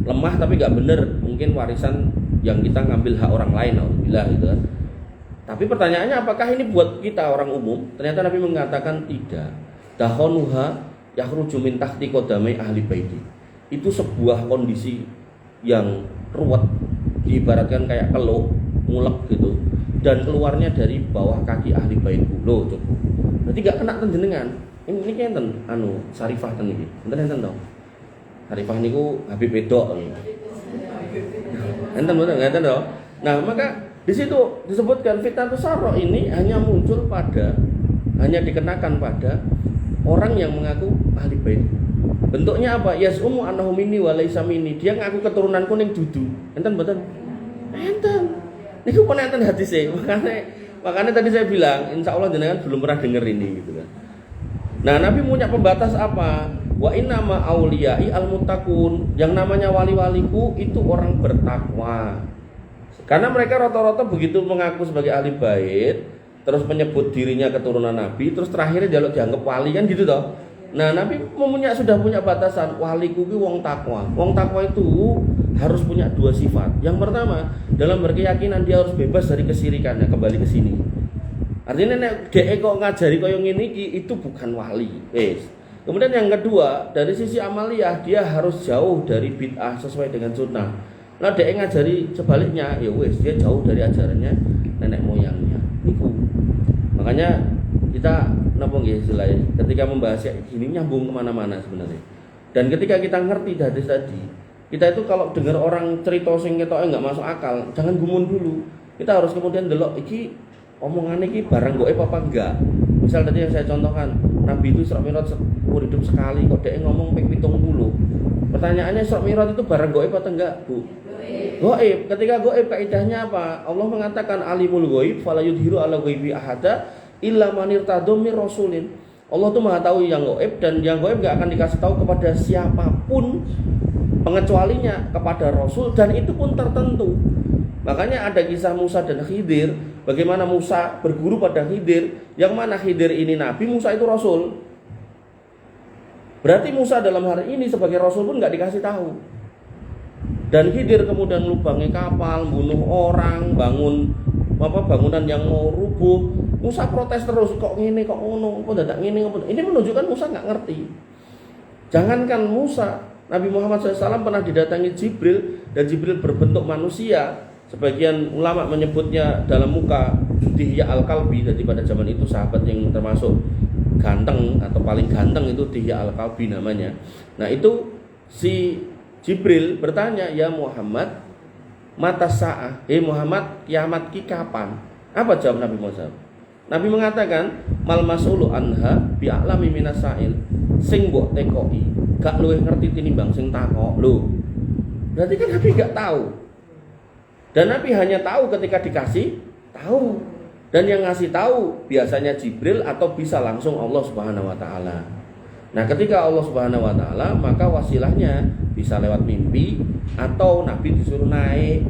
Lemah tapi enggak bener mungkin warisan yang kita ngambil hak orang lain, alhamdulillah gitu kan. Tapi pertanyaannya apakah ini buat kita orang umum? Ternyata Nabi mengatakan tidak. Dahonuha yakhruju min tahti qadamai ahli baiti. Itu sebuah kondisi yang ruwet, diibaratkan kayak keluh, ngulek gitu, dan keluarnya dari bawah kaki ahli baitku. Loh, cukup. Berarti gak kena jenengan. Ini enten Sarifah ten iki. Enten to. Sarifah niku Habib Wedok. Enten to. Nah, maka di situ disebutkan fitnatus sarok ini hanya dikenakan pada orang yang mengaku ahli bait. Bentuknya apa? Yasumu annahu minni wa laisa minni. Dia ngaku keturunanku ning dudu. Enten mboten? Enten. Niku pun enten hadise. Makanya tadi saya bilang, insyaallah jenengan belum pernah denger ini gitu kan. Nah, Nabi punya pembatas apa? Wa innama auliyai almuttaqun. Yang namanya wali-waliku itu orang bertakwa. Karena mereka rata-rata begitu mengaku sebagai ahli bait, terus menyebut dirinya keturunan Nabi, terus terakhirnya dianggap wali kan gitu toh. Nah, Nabi sudah punya batasan, waliku ki wong takwa. Wong takwa itu harus punya dua sifat. Yang pertama, dalam berkeyakinan dia harus bebas dari kesirikannya, kembali ke sini. Artinya nek dhek kok ngajari kaya ngene iki itu bukan wali. Wes. Kemudian yang kedua, dari sisi amaliyah dia harus jauh dari bid'ah sesuai dengan sunnah. Nah, dia ngajari sebaliknya, ya wes dia jauh dari ajarannya nenek moyangnya. Niku. Makanya kita napa nggih istilahnya ketika membahas kayak gini nyambung kemana-mana sebenarnya. Dan ketika kita ngerti hadis tadi, kita itu kalau dengar orang cerita sing ketoke enggak masuk akal, jangan gumun dulu. Kita harus kemudian delok iki omongannya iki barang goib apa enggak. Misal tadi yang saya contohkan, Nabi itu Isra Mi'raj seumur hidup sekali kok dia ngomong ping 70. Pertanyaannya Isra Mi'raj itu barang goib atau enggak, Bu? Goib. Ketika goib kaidahnya apa? Allah mengatakan alimul goib fala yudhiru ala ghaibi ahada illa man irtadha mir rasulin. Allah tuh Maha tahu yang goib dan yang goib enggak akan dikasih tahu kepada siapapun pengecualinya kepada rasul dan itu pun tertentu. Makanya ada kisah Musa dan Khidir, bagaimana Musa berguru pada Khidir, yang mana Khidir ini nabi, Musa itu rasul. Berarti Musa dalam hari ini sebagai rasul pun enggak dikasih tahu. Dan Khidir kemudian lubangi kapal, bunuh orang, bangun bangunan yang mau rubuh. Musa protes terus, kok ngene, kok ngono, kok dadak ngene, kok. Ini menunjukkan Musa enggak ngerti. Jangankan Musa, Nabi Muhammad SAW pernah didatangi Jibril dan Jibril berbentuk manusia. Sebagian ulama menyebutnya dalam muka Dihya al-Kalbi. Jadi pada zaman itu sahabat yang termasuk ganteng atau paling ganteng itu Dihya al-Kalbi namanya. Nah, itu si Jibril bertanya, "Ya Muhammad, mata sa'ah, Muhammad, kiamat ki kapan?" Apa jawab Nabi Muhammad? Nabi mengatakan, "Mal mas'ulu anha bi'alami minasail." Sing mbok tekoki gak luwih ngerti tinimbang sing takok. Lho. Berarti kan Nabi gak tahu. Dan Nabi hanya tahu ketika dikasih tahu. Dan yang ngasih tahu biasanya Jibril atau bisa langsung Allah Subhanahu wa taala. Nah, ketika Allah Subhanahu wa taala, maka wasilahnya bisa lewat mimpi atau Nabi disuruh naik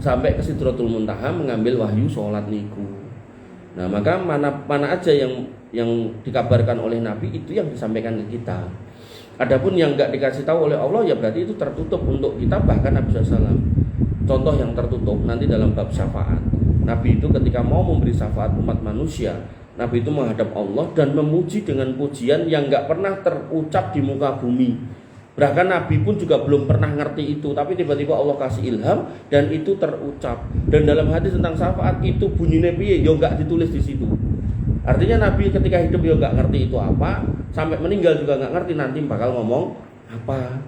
sampai ke Sidratul Muntaha mengambil wahyu sholat niku. Nah, maka mana aja yang dikabarkan oleh Nabi itu yang disampaikan ke kita. Adapun yang enggak dikasih tahu oleh Allah ya berarti itu tertutup untuk kita, bahkan Nabi SAW. Contoh yang tertutup nanti dalam bab syafaat. Nabi itu ketika mau memberi syafaat umat manusia, Nabi itu menghadap Allah dan memuji dengan pujian yang enggak pernah terucap di muka bumi. Bahkan Nabi pun juga belum pernah ngerti itu, tapi tiba-tiba Allah kasih ilham dan itu terucap. Dan dalam hadis tentang syafaat itu bunyinya piye ya enggak ditulis di situ. Artinya Nabi ketika hidup ya enggak ngerti itu apa, sampai meninggal juga enggak ngerti nanti bakal ngomong apa.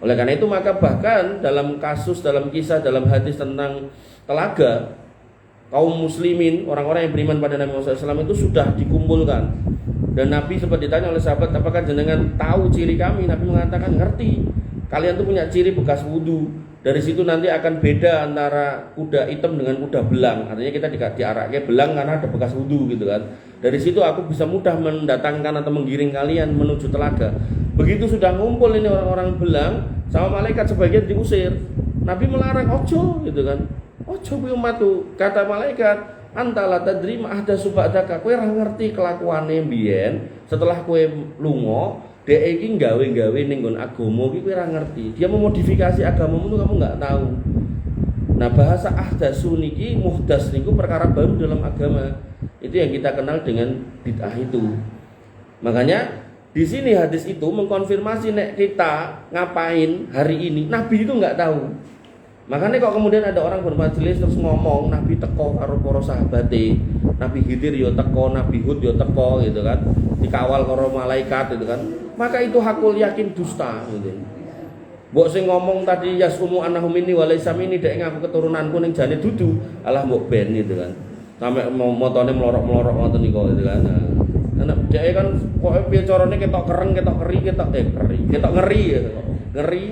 Oleh karena itu maka bahkan dalam kasus, dalam kisah, dalam hadis tentang telaga, kaum muslimin, orang-orang yang beriman pada Nabi Muhammad SAW itu sudah dikumpulkan. Dan Nabi sempat ditanya oleh sahabat, apakah jenengan tahu ciri kami? Nabi mengatakan, ngerti. Kalian tuh punya ciri bekas wudhu. Dari situ nanti akan beda antara kuda hitam dengan kuda belang. Artinya kita diaraknya belang karena ada bekas wudhu gitu kan. Dari situ aku bisa mudah mendatangkan atau menggiring kalian menuju telaga. Begitu sudah ngumpul ini orang-orang belang, sama malaikat sebagian diusir. Nabi melarang, ojo gitu kan. Ojo kuwi umatku. Kata malaikat, antala tadri ma ahdatsu ba'daka, kowe ora ngerti kelakuane mbiyen setelah kowe lunga, dhek iki gawe-gawe ning nggon agama iki kowe ora ngerti. Dia memodifikasi agamamu itu kamu enggak tahu. Nah, bahasa ahdatsu niki muhdas niku perkara baru dalam agama. Itu yang kita kenal dengan bid'ah itu. Makanya di sini hadis itu mengkonfirmasi nek kita ngapain hari ini, Nabi itu enggak tahu. Makanya kok kemudian ada orang bermajelis terus ngomong Nabi teko karo para sahabate, Nabi Khidir yo teko, Nabi Hud yo teko gitu kan, dikawal karo malaikat gitu kan. Maka itu hakul yakin dusta gitu. Mbok sing ngomong tadi yasumu annahum minni wa laisa minni dek ngaku keturunanku ning jane dudu, alah mbok ben gitu kan. Sampai motone melorok-melorok ngoten niku gitu kan. Nah, dhek kan kok piye carane ketok kereng, ketok keri, ketok ketok ngeri ya. Ngeri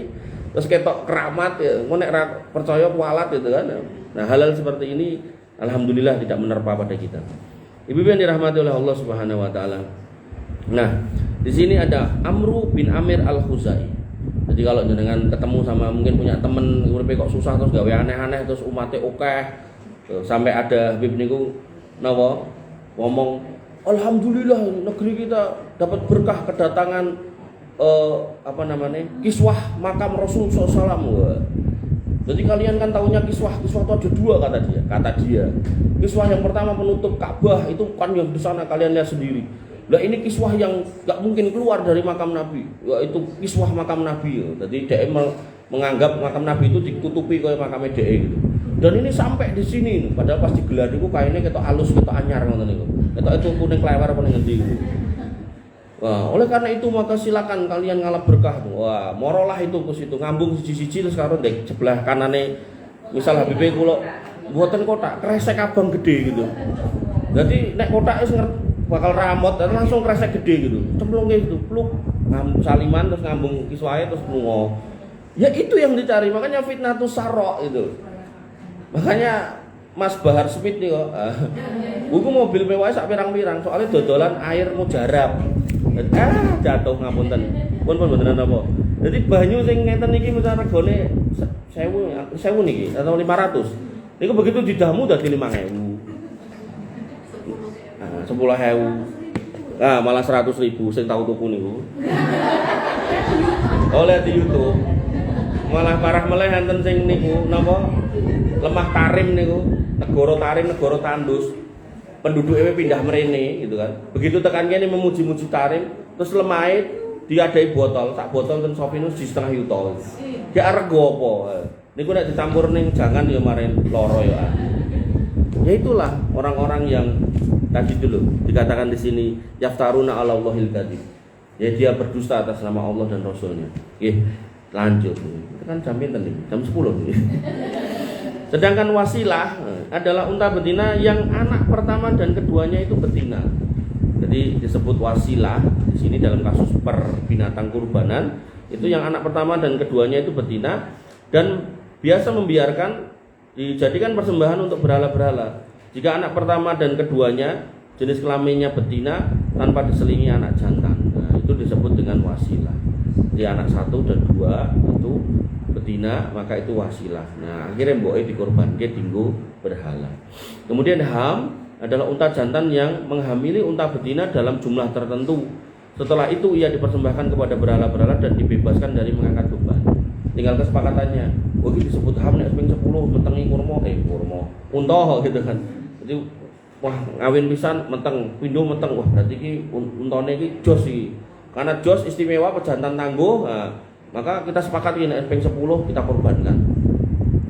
terus ketok keramat ya, engko nek ra percaya kualat gitu kan. Nah, hal-hal seperti ini alhamdulillah tidak menerpa pada kita. Ibu-ibu yang dirahmati oleh Allah Subhanahu wa taala. Nah, di sini ada Amru bin Amir Al-Khuzai. Jadi kalau dengan ketemu sama mungkin punya temen uripe kok susah terus gawe aneh-aneh terus umatnya akeh. Sampai ada Habib niku napa ngomong, alhamdulillah negeri kita dapat berkah kedatangan kiswah makam Rasul SAW. Jadi kalian kan tahunya kiswah itu ada dua kata dia. Kiswah yang pertama penutup Ka'bah itu kan yang di sana kalian lihat sendiri. Lah ini kiswah yang nggak mungkin keluar dari makam Nabi, yaitu kiswah makam Nabi. Jadi dia menganggap makam Nabi itu dikutupi kayak makamnya dia gitu. Dan ini sampai di sini, padahal pas digelar itu kainnya ketok halus, ketok anyar ngoten niku. Ketok itu kuning klewer apa ning ngendi gitu. Wah, oleh karena itu maka silakan kalian ngalap berkah. Wah, morolah itu ke situ ngambung siji-siji terus karo ndek sebelah kanane misal Habibie kula mboten kotak, kresek abang gede gitu. Jadi nek kotak wis bakal ramot dan langsung kresek gede gitu. Cemplungke gitu, pluk ngambung saliman terus ngambung kiswahe terus lunga. Ya itu yang dicari, makanya fitnatus sarok itu. Makanya Mas Bahar Smith nih kok. Buku mobil mewah sak pirang-pirang soalnya dodolan air mujarab. Jatuh ngapunten. Pun mboten apa. Jadi banyu sing ngeten niki mesti regane 1000 niki atau 500. Niku begitu didamu dadi 5000. Nah, 10.000. Nah, malah 100.000 sing tau tuku niku. Oleh di YouTube. Malah parah meleh enten sing niku napa? Lemah Tarim niku, negara Tarim, negara tandus. Penduduknya pindah merene gitu kan. Begitu tekan kene memuji-muji Tarim, terus lemahe diadai botol, sak botol ten Sopinus di setengah yuta. Ya rego apa? Niku nek dicampur ning jangan ya marin loro ya. Ya itulah orang-orang yang tadi dulu dikatakan di sini yaftaruna 'ala Allahil kadzib. Ya dia berdusta atas nama Allah dan Rasulnya. Nggih, lanjut. Itu kan jam pinten nih? Jam 10 nih. Sedangkan wasilah adalah unta betina yang anak pertama dan keduanya itu betina. Jadi disebut wasilah Di sini dalam kasus per binatang kurbanan itu yang anak pertama dan keduanya itu betina dan biasa membiarkan dijadikan persembahan untuk berhala-berhala. Jika anak pertama dan keduanya jenis kelaminnya betina tanpa diselingi anak jantan, nah itu disebut dengan wasilah. Jadi anak 1 dan 2 itu betina, maka itu wasilah. Nah akhirnya mboknya dikorbankan dinggo berhala. Kemudian ham adalah unta jantan yang menghamili unta betina dalam jumlah tertentu. Setelah itu ia dipersembahkan kepada berhala-berhala dan dibebaskan dari mengangkat beban. Tinggal kesepakatannya. Oh ini disebut ham nek ping 10 metengi kurma unta gitu kan. Jadi wah ngawin pisan meteng, pindho meteng. Wah berarti iki untane iki jos iki. Karena jos istimewa pejantan tangguh, nah, maka kita sepakati nek ping 10 kita korbankan.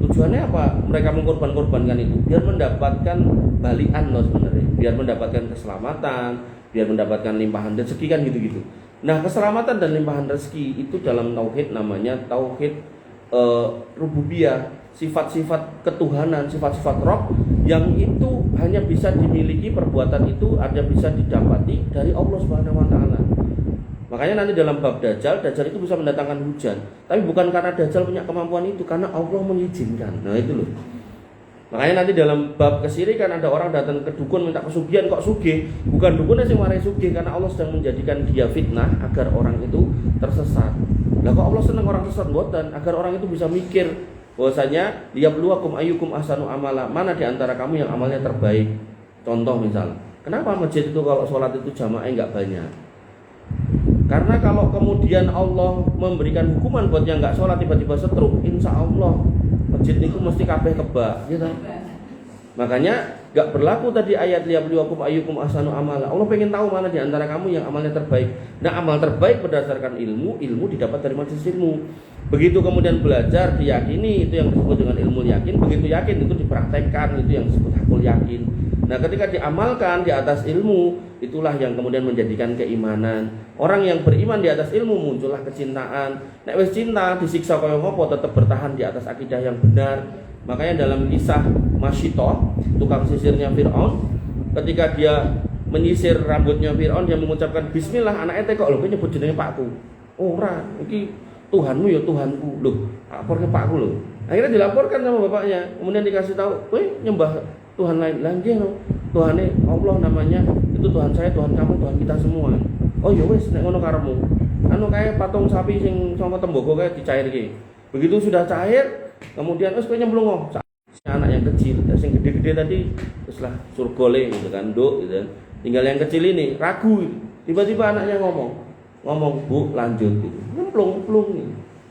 Tujuannya apa? Mereka mengkorbankan itu biar mendapatkan balian loh sebenarnya, biar mendapatkan keselamatan, biar mendapatkan limpahan rezeki kan gitu-gitu. Nah, keselamatan dan limpahan rezeki itu dalam tauhid namanya tauhid rububiyah, sifat-sifat ketuhanan, sifat-sifat roh yang itu hanya bisa dimiliki, perbuatan itu hanya bisa didapati dari Allah Subhanahu wa taala. Makanya nanti dalam bab Dajjal itu bisa mendatangkan hujan. Tapi bukan karena Dajjal punya kemampuan itu, karena Allah mengizinkan. Nah itu loh. Makanya nanti dalam bab kesirikan ada orang datang ke dukun minta pesugihan kok sugih. Bukan dukunnya sih marai sugih, karena Allah sedang menjadikan dia fitnah agar orang itu tersesat. Lah kok Allah senang orang sesat mboten? Agar orang itu bisa mikir bahwasanya liyabluwakum ayyukum ahsanu amala. Mana di antara kamu yang amalnya terbaik? Contoh misal, kenapa masjid itu kalau sholat itu jamaahnya enggak banyak? Karena kalau kemudian Allah memberikan hukuman buat yang nggak sholat tiba-tiba stroke, insya Allah masjid itu mesti kabeh kebak, gitu. Makanya nggak berlaku tadi ayat liyabluwakum ayyukum ahsanu amala. Allah pengen tahu mana di antara kamu yang amalnya terbaik. Nah amal terbaik berdasarkan ilmu didapat dari majelis ilmu. Begitu kemudian belajar diyakini, itu yang disebut dengan ilmu yakin. Begitu yakin itu dipraktekkan, itu yang disebut hakul yakin. Nah ketika diamalkan di atas ilmu, itulah yang kemudian menjadikan keimanan. Orang yang beriman di atas ilmu muncullah kecintaan. Nek wis cinta disiksa kaya ngopo tetap bertahan di atas akidah yang benar. Makanya dalam kisah Masyitoh, tukang sisirnya Fir'aun, ketika dia menyisir rambutnya Fir'aun, dia mengucapkan bismillah, anaknya kok lho nyebut jenenge pakku. Ora, iki Tuhanmu ya Tuhanku. Loh, laporke pakku lho. Akhirnya dilaporkan sama bapaknya. Kemudian dikasih tahu, "Kowe nyembah Tuhan lain lagi no, Tuhannya Allah namanya, itu Tuhan saya, Tuhan kamu, Tuhan kita semua." Oh ya wis nek ngono karepmu. Anu kayak patung sapi sing sama tembaga kayak dicairke. Begitu sudah cair, kemudian wis kowe nyemplung kok. Anak yang kecil, sing gede-gede tadi wis lah surgole gitu kan, nduk gitu. Tinggal yang kecil ini ragu. Tiba-tiba anaknya ngomong, "Bu, lanjut." gitu. Nyemplung.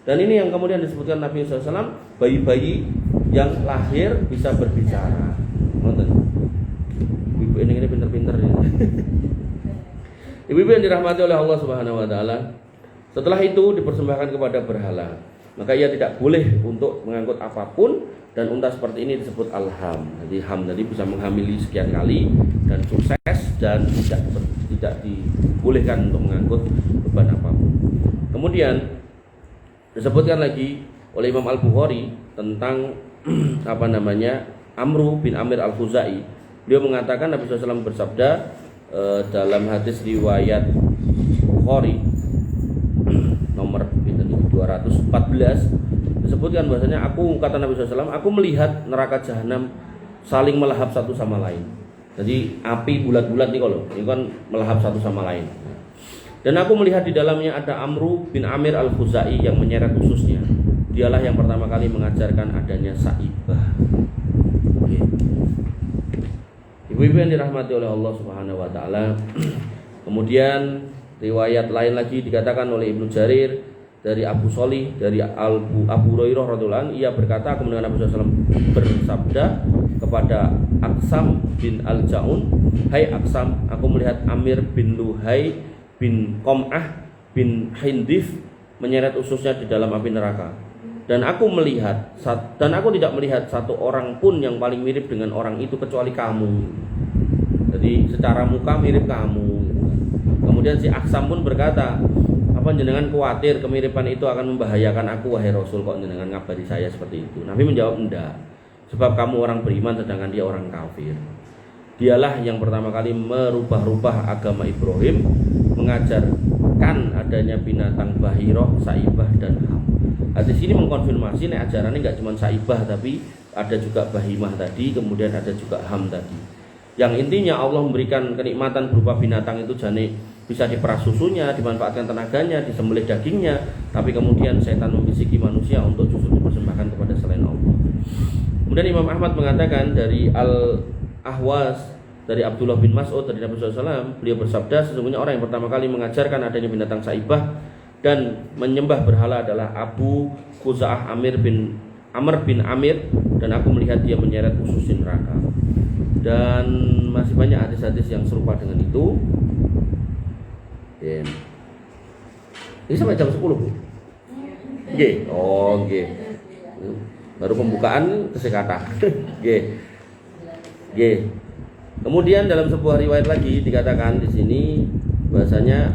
Dan ini yang kemudian disebutkan Nabi SAW, bayi-bayi yang lahir bisa berbicara. Nonton. Ibu ini pinter-pinter ya. Ibu-ibu yang dirahmati oleh Allah Subhanahu wa taala, setelah itu dipersembahkan kepada berhala. Maka ia tidak boleh untuk mengangkut apapun, dan unta seperti ini disebut alham. Jadi ham tadi bisa menghamili sekian kali dan sukses dan tidak dibolehkan untuk mengangkut beban apapun. Kemudian disebutkan lagi oleh Imam Al-Bukhari tentang Amru bin Amir Al-Khuzai. Beliau mengatakan Nabi SAW bersabda dalam hadis riwayat Bukhari nomor 214, disebutkan bahwasanya kata Nabi SAW, aku melihat neraka jahanam saling melahap satu sama lain. Jadi api bulat-bulat nih kalau ini kan melahap satu sama lain. Dan aku melihat di dalamnya ada Amru bin Amir Al-Khuzai yang menyeret ususnya. Dialah yang pertama kali mengajarkan adanya saibah. Oke. Ibu-ibu yang dirahmati oleh Allah Subhanahu wa taala. Kemudian riwayat lain lagi dikatakan oleh Ibnu Jarir dari Abu Sholih dari Abu Hurairah radhiyallahu anhu, ia berkata, aku mendengar Nabi SAW bersabda kepada Aqsam bin Al-Ja'un, "Hai Aqsam, aku melihat Amir bin Luhai bin Qom'ah bin Hindif menyeret ususnya di dalam api neraka. Dan aku tidak melihat satu orang pun yang paling mirip dengan orang itu kecuali kamu." Jadi secara muka mirip kamu. Kemudian si Aqsam pun berkata, "Apa jenengan khawatir kemiripan itu akan membahayakan aku, wahai Rasul, kok jenengan ngabari saya seperti itu?" Nabi menjawab, "Enggak, sebab kamu orang beriman sedangkan dia orang kafir. Dialah yang pertama kali merubah-rubah agama Ibrahim, mengajar membenarkan adanya binatang bahiroh, saibah dan ham. Hadis ini mengkonfirmasi nek ajarannya nggak cuma saibah tapi ada juga bahimah tadi, kemudian ada juga ham tadi. Yang intinya Allah memberikan kenikmatan berupa binatang itu jane bisa diperas susunya, dimanfaatkan tenaganya, disembelih dagingnya, tapi kemudian setan membisiki manusia untuk justru dipersembahkan kepada selain Allah. Kemudian Imam Ahmad mengatakan dari Al-Ahwas, dari Abdullah bin Mas'ud dari Nabi SAW, beliau bersabda, sesungguhnya orang yang pertama kali mengajarkan adanya binatang saibah dan menyembah berhala adalah Abu Khuza'ah Amr bin Amir, dan aku melihat dia menyeret usus neraka. Dan masih banyak hadis-hadis yang serupa dengan itu. Ini sampai jam 10 Bu? Nggih. Oh nggih. Baru pembukaan kesekatan. Nggih. Nggih. Kemudian dalam sebuah riwayat lagi dikatakan di sini bahasanya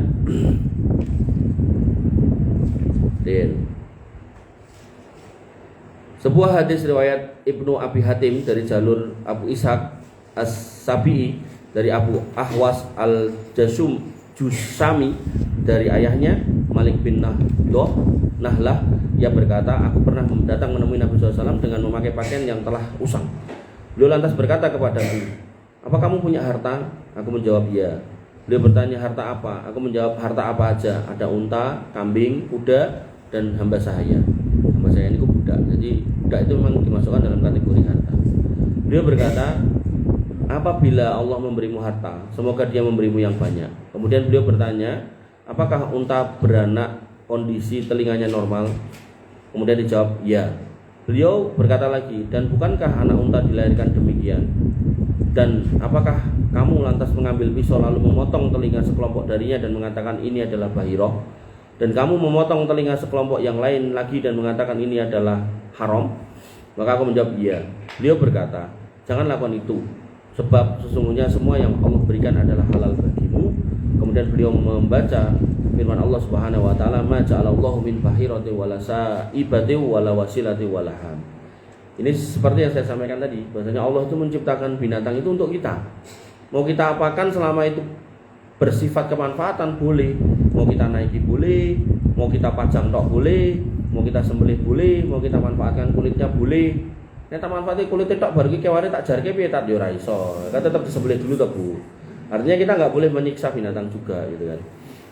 sebuah hadis riwayat Ibnu Abi Hatim dari jalur Abu Ishaq As-Sabi'i dari Abu Ahwas Al-Jusami dari ayahnya Malik bin Nahlah, ia berkata, aku pernah datang menemui Nabi SAW dengan memakai pakaian yang telah usang. Beliau lantas berkata kepadaku, apa kamu punya harta? Aku menjawab iya. Beliau bertanya, harta apa? Aku menjawab, harta apa aja? Ada unta, kambing, kuda, dan hamba sahaya. Hamba sahaya ini budak. Jadi budak itu memang dimasukkan dalam kategori harta. Beliau berkata, apabila Allah memberimu harta, semoga dia memberimu yang banyak. Kemudian beliau bertanya, apakah unta beranak kondisi telinganya normal? Kemudian dijawab, ya. Beliau berkata lagi, dan bukankah anak unta dilahirkan demikian? Dan apakah kamu lantas mengambil pisau lalu memotong telinga sekelompok darinya dan mengatakan ini adalah bahiroh? Dan kamu memotong telinga sekelompok yang lain lagi dan mengatakan ini adalah haram? Maka aku menjawab iya. Beliau berkata, jangan lakukan itu, sebab sesungguhnya semua yang Allah berikan adalah halal bagimu. Kemudian beliau membaca firman Allah Subhanahu wa taala, ma ja'alallahu min bahirati wala saibati wala wasilati wala ham. Ini seperti yang saya sampaikan tadi, bahwasanya Allah itu menciptakan binatang itu untuk kita. Mau kita apakan selama itu bersifat kemanfaatan boleh, mau kita naiki boleh, mau kita pajang tok boleh, mau kita sembelih boleh, mau kita manfaatkan kulitnya boleh. Nek tak manfaatkan kulitnya tok baru ki keware tak jarke piye tak yo ora iso. Kan tetap disembelih dulu toh, Bu. Artinya kita enggak boleh menyiksa binatang juga gitu kan.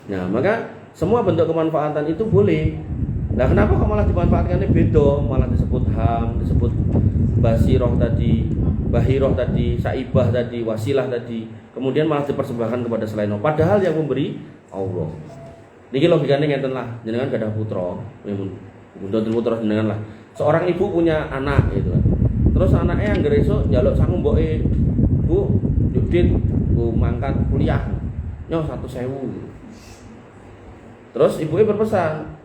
Nah, maka semua bentuk kemanfaatan itu boleh. Nah, kenapa kok malah dimanfaatkannya beda, malah disebut ham, disebut basiroh tadi, bahiroh tadi, saibah tadi, wasilah tadi, kemudian malah dipersembahkan kepada selain Allah, padahal yang memberi Allah. Niki logikane ngeten lah, jenengan gadah putra, mboten putra jenengan lah. Seorang ibu punya anak gitu kan. Terus anaknya yang esuk njaluk sangu mboke, Bu, Yudit, Bu mangkat kuliah. Nyoh 1.000 gitu. Terus ibunya berpesan,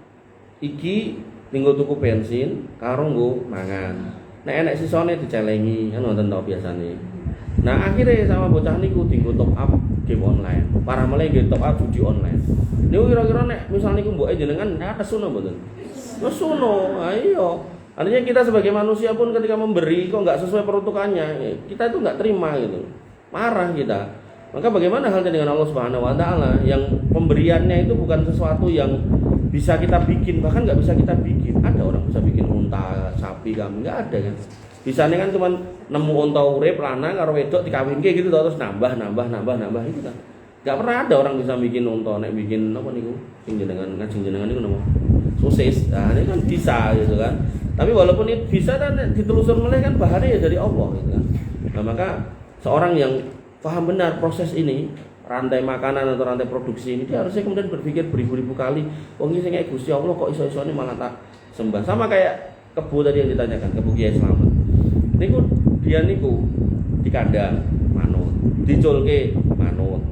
iki tinggal tuku bensin karo nggo mangan. Nek enek sisone dicelengi, kan wonten to biasane. Nah, akhirnya sama bocah niku tinggal top up game online. Para mulai nggih top up judi online. Niku kira-kira nek misal niku mboke jenengan nesuno mboten? Nesuno. Ayo. Artinya kita sebagai manusia pun ketika memberi kok enggak sesuai peruntukannya, kita itu enggak terima gitu. Marah kita. Maka bagaimana halnya dengan Allah Subhanahu wa taala yang pemberiannya itu bukan sesuatu yang bisa kita bikin, bahkan nggak bisa kita bikin. Ada orang bisa bikin unta, sapi, kambing, nggak ada kan? Bisanya kan cuma nemu unta urip lanang karo wedok dikawinke gitu terus nambah itu kan. Nggak pernah ada orang bisa bikin unta, nek bikin apa niku? Sing jenengan ngajeng jenengan niku napa? Sosis. Nah, ini kan bisa gitu kan. Tapi walaupun itu bisa kan ditelusur meleh kan bahannya ya dari Allah gitu kan. Nah, maka seorang yang paham benar proses ini, rantai makanan atau rantai produksi ini, dia harusnya kemudian berpikir beribu-ribu kali, wong iki sing Gusti Allah kok iso-isone malah tak sembah. Sama kayak kebu tadi yang ditanyakan, kebu Kiai Slamet. Niku dia niku di kandang manut, diculke manut.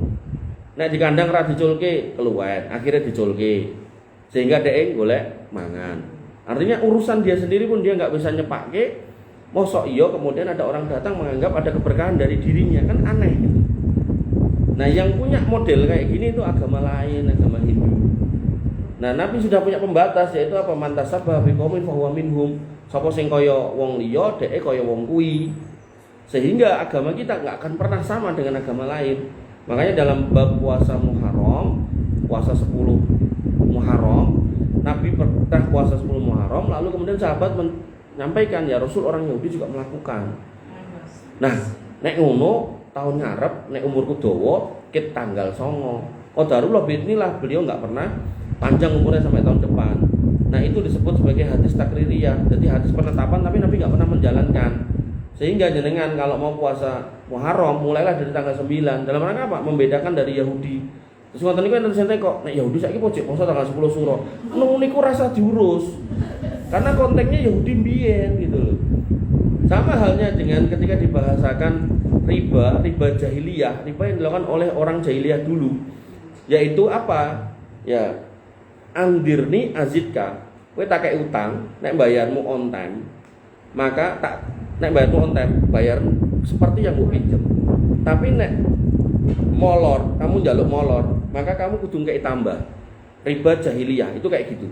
Nek di kandang ra diculke keluwen, akhirnya diculke. Sehingga dhek golek mangan. Artinya urusan dia sendiri pun dia enggak bisa nyepake. Mosok iya kemudian ada orang datang menganggap ada keberkahan dari dirinya, kan aneh gitu. Nah, yang punya model kayak gini itu agama lain, agama Hindu. Nah, Nabi sudah punya pembatas, yaitu apa? Mantasabah biqaumin fahuwa minhum. Sapa sing kaya wong liya, dheke kaya wong kuwi. Sehingga agama kita enggak akan pernah sama dengan agama lain. Makanya dalam bab puasa Muharram puasa 10 Muharram. Nabi pernah puasa 10 Muharram, lalu kemudian sahabat menyampaikan, ya Rasul, orang Yahudi juga melakukan. Nah, nek ngono tahun ngarep nek umurku dawa ket tanggal 9. Qadarullah bismillah, beliau nggak pernah panjang umurnya sampai tahun depan. Nah, itu disebut sebagai hadis takririyah. Jadi hadis penetapan tapi Nabi nggak pernah menjalankan. Sehingga jenengan kalau mau puasa Muharram mulailah dari tanggal 9. Dalam rangka apa? Membedakan dari Yahudi. Terus ngoten niku enten sing kok nek Yahudi saiki pojok puasa tanggal 10 Suro. Niku rasa diurus. Karena konteksnya Yahudi mbiyen gitu loh. Sama halnya dengan ketika dibahasakan riba jahiliyah, riba yang dilakukan oleh orang jahiliyah dulu. Yaitu apa? Ya, angdirni azidka. Kowe tak kei utang, nek bayarmu on time, maka nek bayarmu on time, bayar seperti yang mbok pinjem. Tapi nek molor, kamu njaluk molor, maka kamu kudu kei tambah. Riba jahiliyah itu kayak gitu.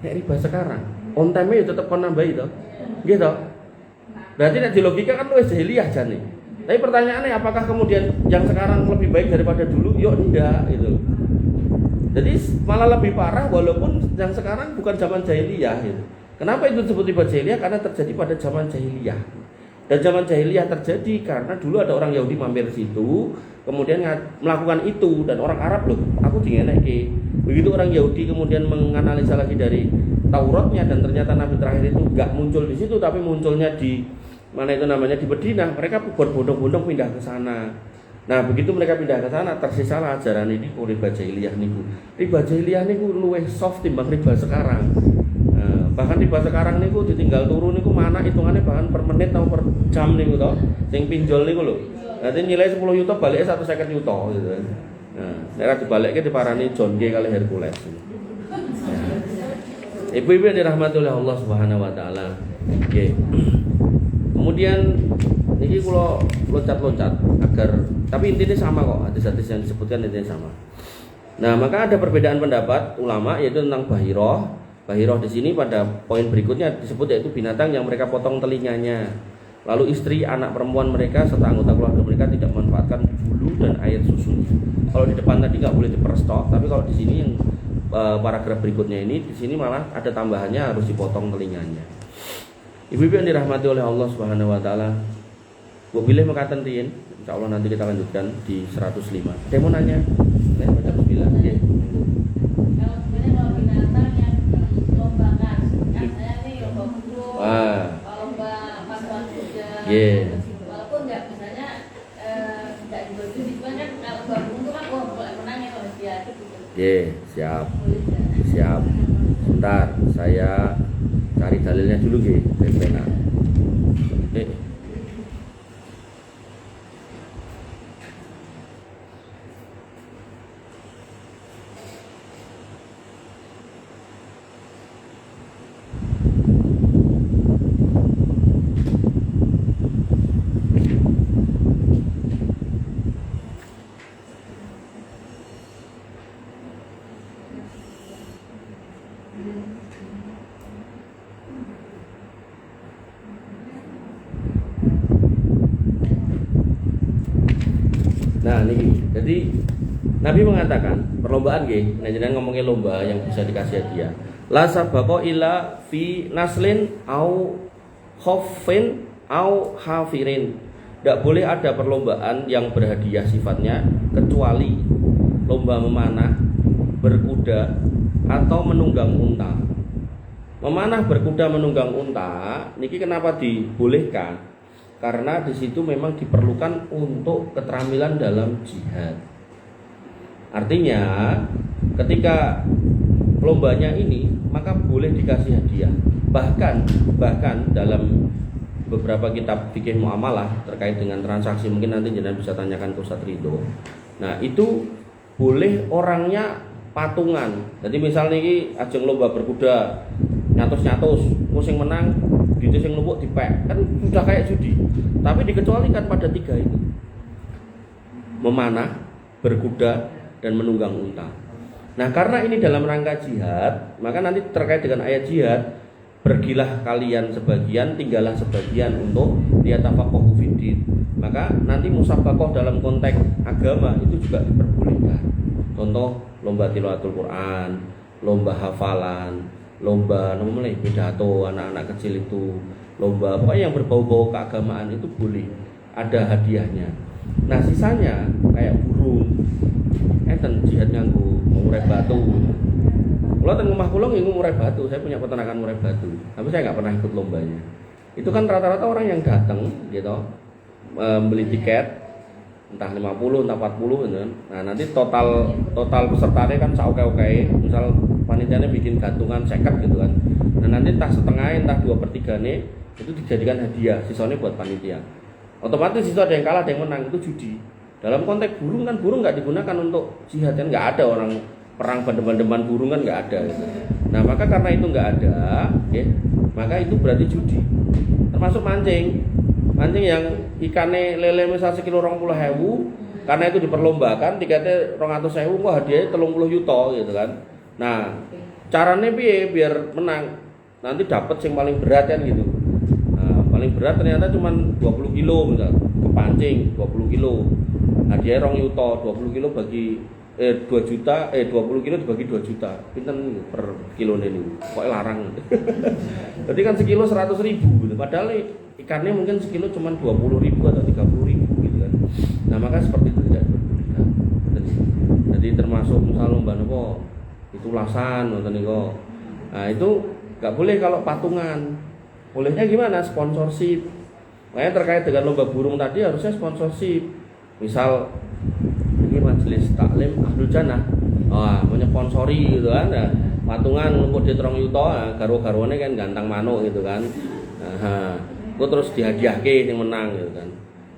Nek riba sekarang, on time-nya ya tetep kon nambahi to. Nggih to? Berarti nek di logika kan luwih jahiliyah jane. Tapi pertanyaannya apakah kemudian yang sekarang lebih baik daripada dulu? Yo enggak gitu. Jadi malah lebih parah walaupun yang sekarang bukan zaman jahiliyah gitu. Kenapa itu disebut riba jahiliyah? Karena terjadi pada zaman jahiliyah. Dan zaman jahiliyah terjadi karena dulu ada orang Yahudi mampir situ, kemudian melakukan itu, dan orang Arab loh, aku dingenekke. Begitu orang Yahudi kemudian menganalisa lagi dari Tauratnya dan ternyata Nabi terakhir itu enggak muncul di situ tapi munculnya di mana itu namanya di Madinah, mereka berbondong-bondong pindah ke sana. Nah, begitu mereka pindah ke sana, tersisalah ajaran ini riba jahiliyah niku. Riba jahiliyah niku luwih soft timbang riba sekarang. Nah, bahkan riba sekarang niku ditinggal turun niku mana hitungannya bahkan per menit atau per jam niku to. Sing pinjol niku lho. Nanti nilai 10 juta baliknya 150 juta gitu kan. Nah, nek dibalikke diparani John G kali Hercules. Nah, ibu-ibu yang dirahmati oleh Allah Subhanahu wa taala. Nggih. Kemudian niki kula loncat-loncat agar tapi intinya sama kok, hadis-hadis yang disebutkan intinya sama. Nah, maka ada perbedaan pendapat ulama yaitu tentang bahiroh. Bahiroh di sini pada poin berikutnya disebut yaitu binatang yang mereka potong telinganya. Lalu istri, anak perempuan mereka serta anggota keluarga mereka tidak memanfaatkan bulu dan air susunya. Kalau di depan tadi nggak boleh diperstok, tapi kalau di sini yang paragraf berikutnya ini di sini malah ada tambahannya harus dipotong telinganya. Ibu-ibu yang dirahmati oleh Allah Subhanahu wa taala. Gua pilih mekaten riyin, insyaallah nanti kita lanjutkan di 105. Saya mau nanya. Saya baca bismillah nggih. Kalau binatang yang dilombakan, kan saya nih lomba kudu, lomba pasukan kuda. Walaupun nggak misalnya nggak dibagi, cuman kan kalau lomba burung itu kan boleh menang ya kalau dia gitu. Siap. Siap. Bentar, saya cari dalilnya dulu nggih, pena. Nah, niki. Jadi Nabi mengatakan perlombaan nggih, nek jenengan ngomongin lomba yang bisa dikasih hadiah. La sabaqa illa fi naslin au khaffin au hafirin. Tidak boleh ada perlombaan yang berhadiah sifatnya kecuali lomba memanah, berkuda atau menunggang unta. Memanah, berkuda, menunggang unta niki kenapa dibolehkan? Karena di situ memang diperlukan untuk keterampilan dalam jihad. Artinya, ketika lombanya ini maka boleh dikasih hadiah. Bahkan dalam beberapa kitab fikih muamalah terkait dengan transaksi, mungkin nanti jenengan bisa tanyakan ke Ustaz Ridho. Nah, itu boleh orangnya patungan. Jadi misalnya ini ajeng lomba berkuda, nyatus, sing menang gitu, sing numpuk dipek, kan sudah kayak judi. Tapi dikecualikan pada 3 itu: memanah, berkuda, dan menunggang unta. Nah, karena ini dalam rangka jihad, maka nanti terkait dengan ayat jihad, pergilah kalian sebagian, tinggallah sebagian untuk liyatafaqahu fiddin. Maka nanti musabaqah dalam konteks agama itu juga diperbolehkan. Contoh lomba tilawatul Quran, lomba hafalan, lomba namanya pidato anak-anak kecil itu, lomba apa yang berbau-bau keagamaan itu boleh, ada hadiahnya. Nah sisanya kayak burung, jihad nganggo murai batu. Kalau teng omah kula nggih murai batu, saya punya peternakan murai batu, tapi saya nggak pernah ikut lombanya. Itu kan rata-rata orang yang datang gitu, beli tiket entah 50 entah 40 gitu kan. Nah nanti total pesertanya kan oke, misal panitianya bikin gantungan 50 gitu kan. Nah nanti entah setengah entah 2/3 nih itu dijadikan hadiah, sisanya buat panitia. Otomatis itu ada yang kalah ada yang menang, itu judi. Dalam konteks burung kan burung nggak digunakan untuk jihad kan, nggak ada orang perang bandem-bandeman burung kan nggak ada gitu. Nah maka karena itu nggak ada, ya, maka itu berarti judi. Termasuk mancing yang ikannya lele misal sekilo 20.000, karena itu diperlombakan tiketnya 200.000, wah hadiahnya 30 juta gitu kan. Nah caranya biar menang, nanti dapat yang paling berat kan gitu. Nah, paling berat ternyata cuma 20 kilo misal, kepancing 20 kilo, hadiahnya 2 juta, 20 kilo bagi 2 juta, 20 kilo dibagi 2 juta, pinten per kilo ini, pokoknya larang. Jadi kan sekilo 100.000 gitu, padahal ikannya mungkin sekilo cuma 20.000 atau 30.000 gitu kan. Nah maka seperti itu tidak diperbolehkan. Jadi termasuk misal lomba nopo itu lasan nonton niko. Nah itu nggak boleh kalau patungan. Bolehnya gimana? Sponsorship. Makanya terkait dengan lomba burung tadi harusnya sponsorship. Misal ini majelis taklim Ahlul Jannah, menyponsori gitu kan, nah, patungan ngumpul di 3 juta, garo-garone kan gantang manuk gitu kan, itu terus dihadiahke yang menang gitu kan,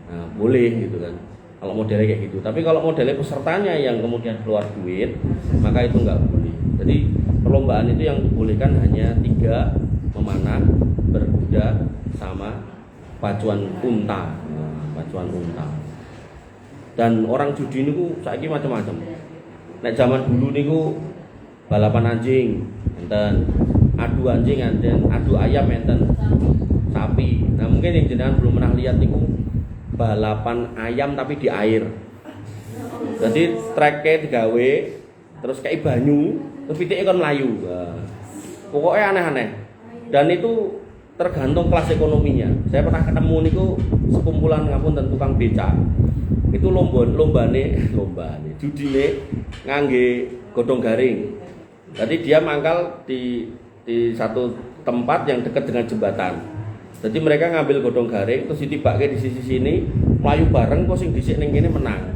nah, boleh gitu kan, kalau modelnya kayak gitu. Tapi kalau modelnya pesertanya yang kemudian keluar duit, maka itu nggak boleh. Jadi perlombaan itu yang dibolehkan hanya 3, memanah, berkuda, sama pacuan unta, pacuan unta. Dan orang judi niku saiki macam-macam. Nek zaman dulu niku balapan anjing, enten, adu anjing enten, adu ayam enten, sapi. Nah mungkin yang jenengan belum pernah lihat niku balapan ayam tapi di air. Jadi treknya digawe, terus kayak banyu, terus pitike kon mlayu. Pokoknya aneh-aneh. Dan itu tergantung kelas ekonominya. Saya pernah ketemu niku sekumpulan ngapunten tukang becak. Itu lombane judine ngangge godong garing. Jadi dia mangkal di satu tempat yang dekat dengan jembatan. Jadi mereka ngambil godong garing terus ditibake di sisi sini, mlayu bareng kok sing dhisik ning kene menang.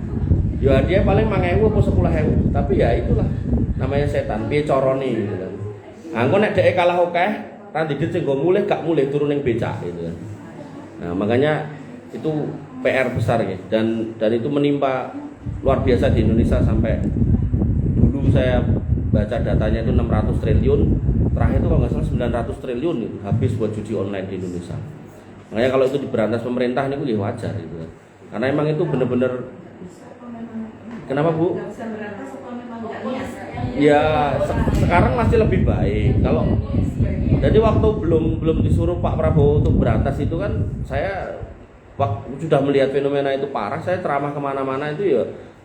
Ya dia paling 5.000 apa 10.000, tapi ya itulah namanya setan, piye carane gitu kan. Nah, engko nek dheke kalah akeh, ra digit sing go mulih gak mulih turun ning becak gitu kan. Nah, makanya itu PR besar ya, dan itu menimpa luar biasa di Indonesia. Sampai dulu saya baca datanya itu 600 triliun, terakhir itu kalau nggak salah 900 triliun itu habis buat judi online di Indonesia. Makanya kalau itu diberantas pemerintah ini ya wajar gitu, karena emang itu bener-bener. Kenapa Bu? Ya sekarang masih lebih baik. Kalau jadi waktu belum disuruh Pak Prabowo untuk berantas itu kan saya sudah melihat fenomena itu parah, saya ceramah kemana-mana itu ya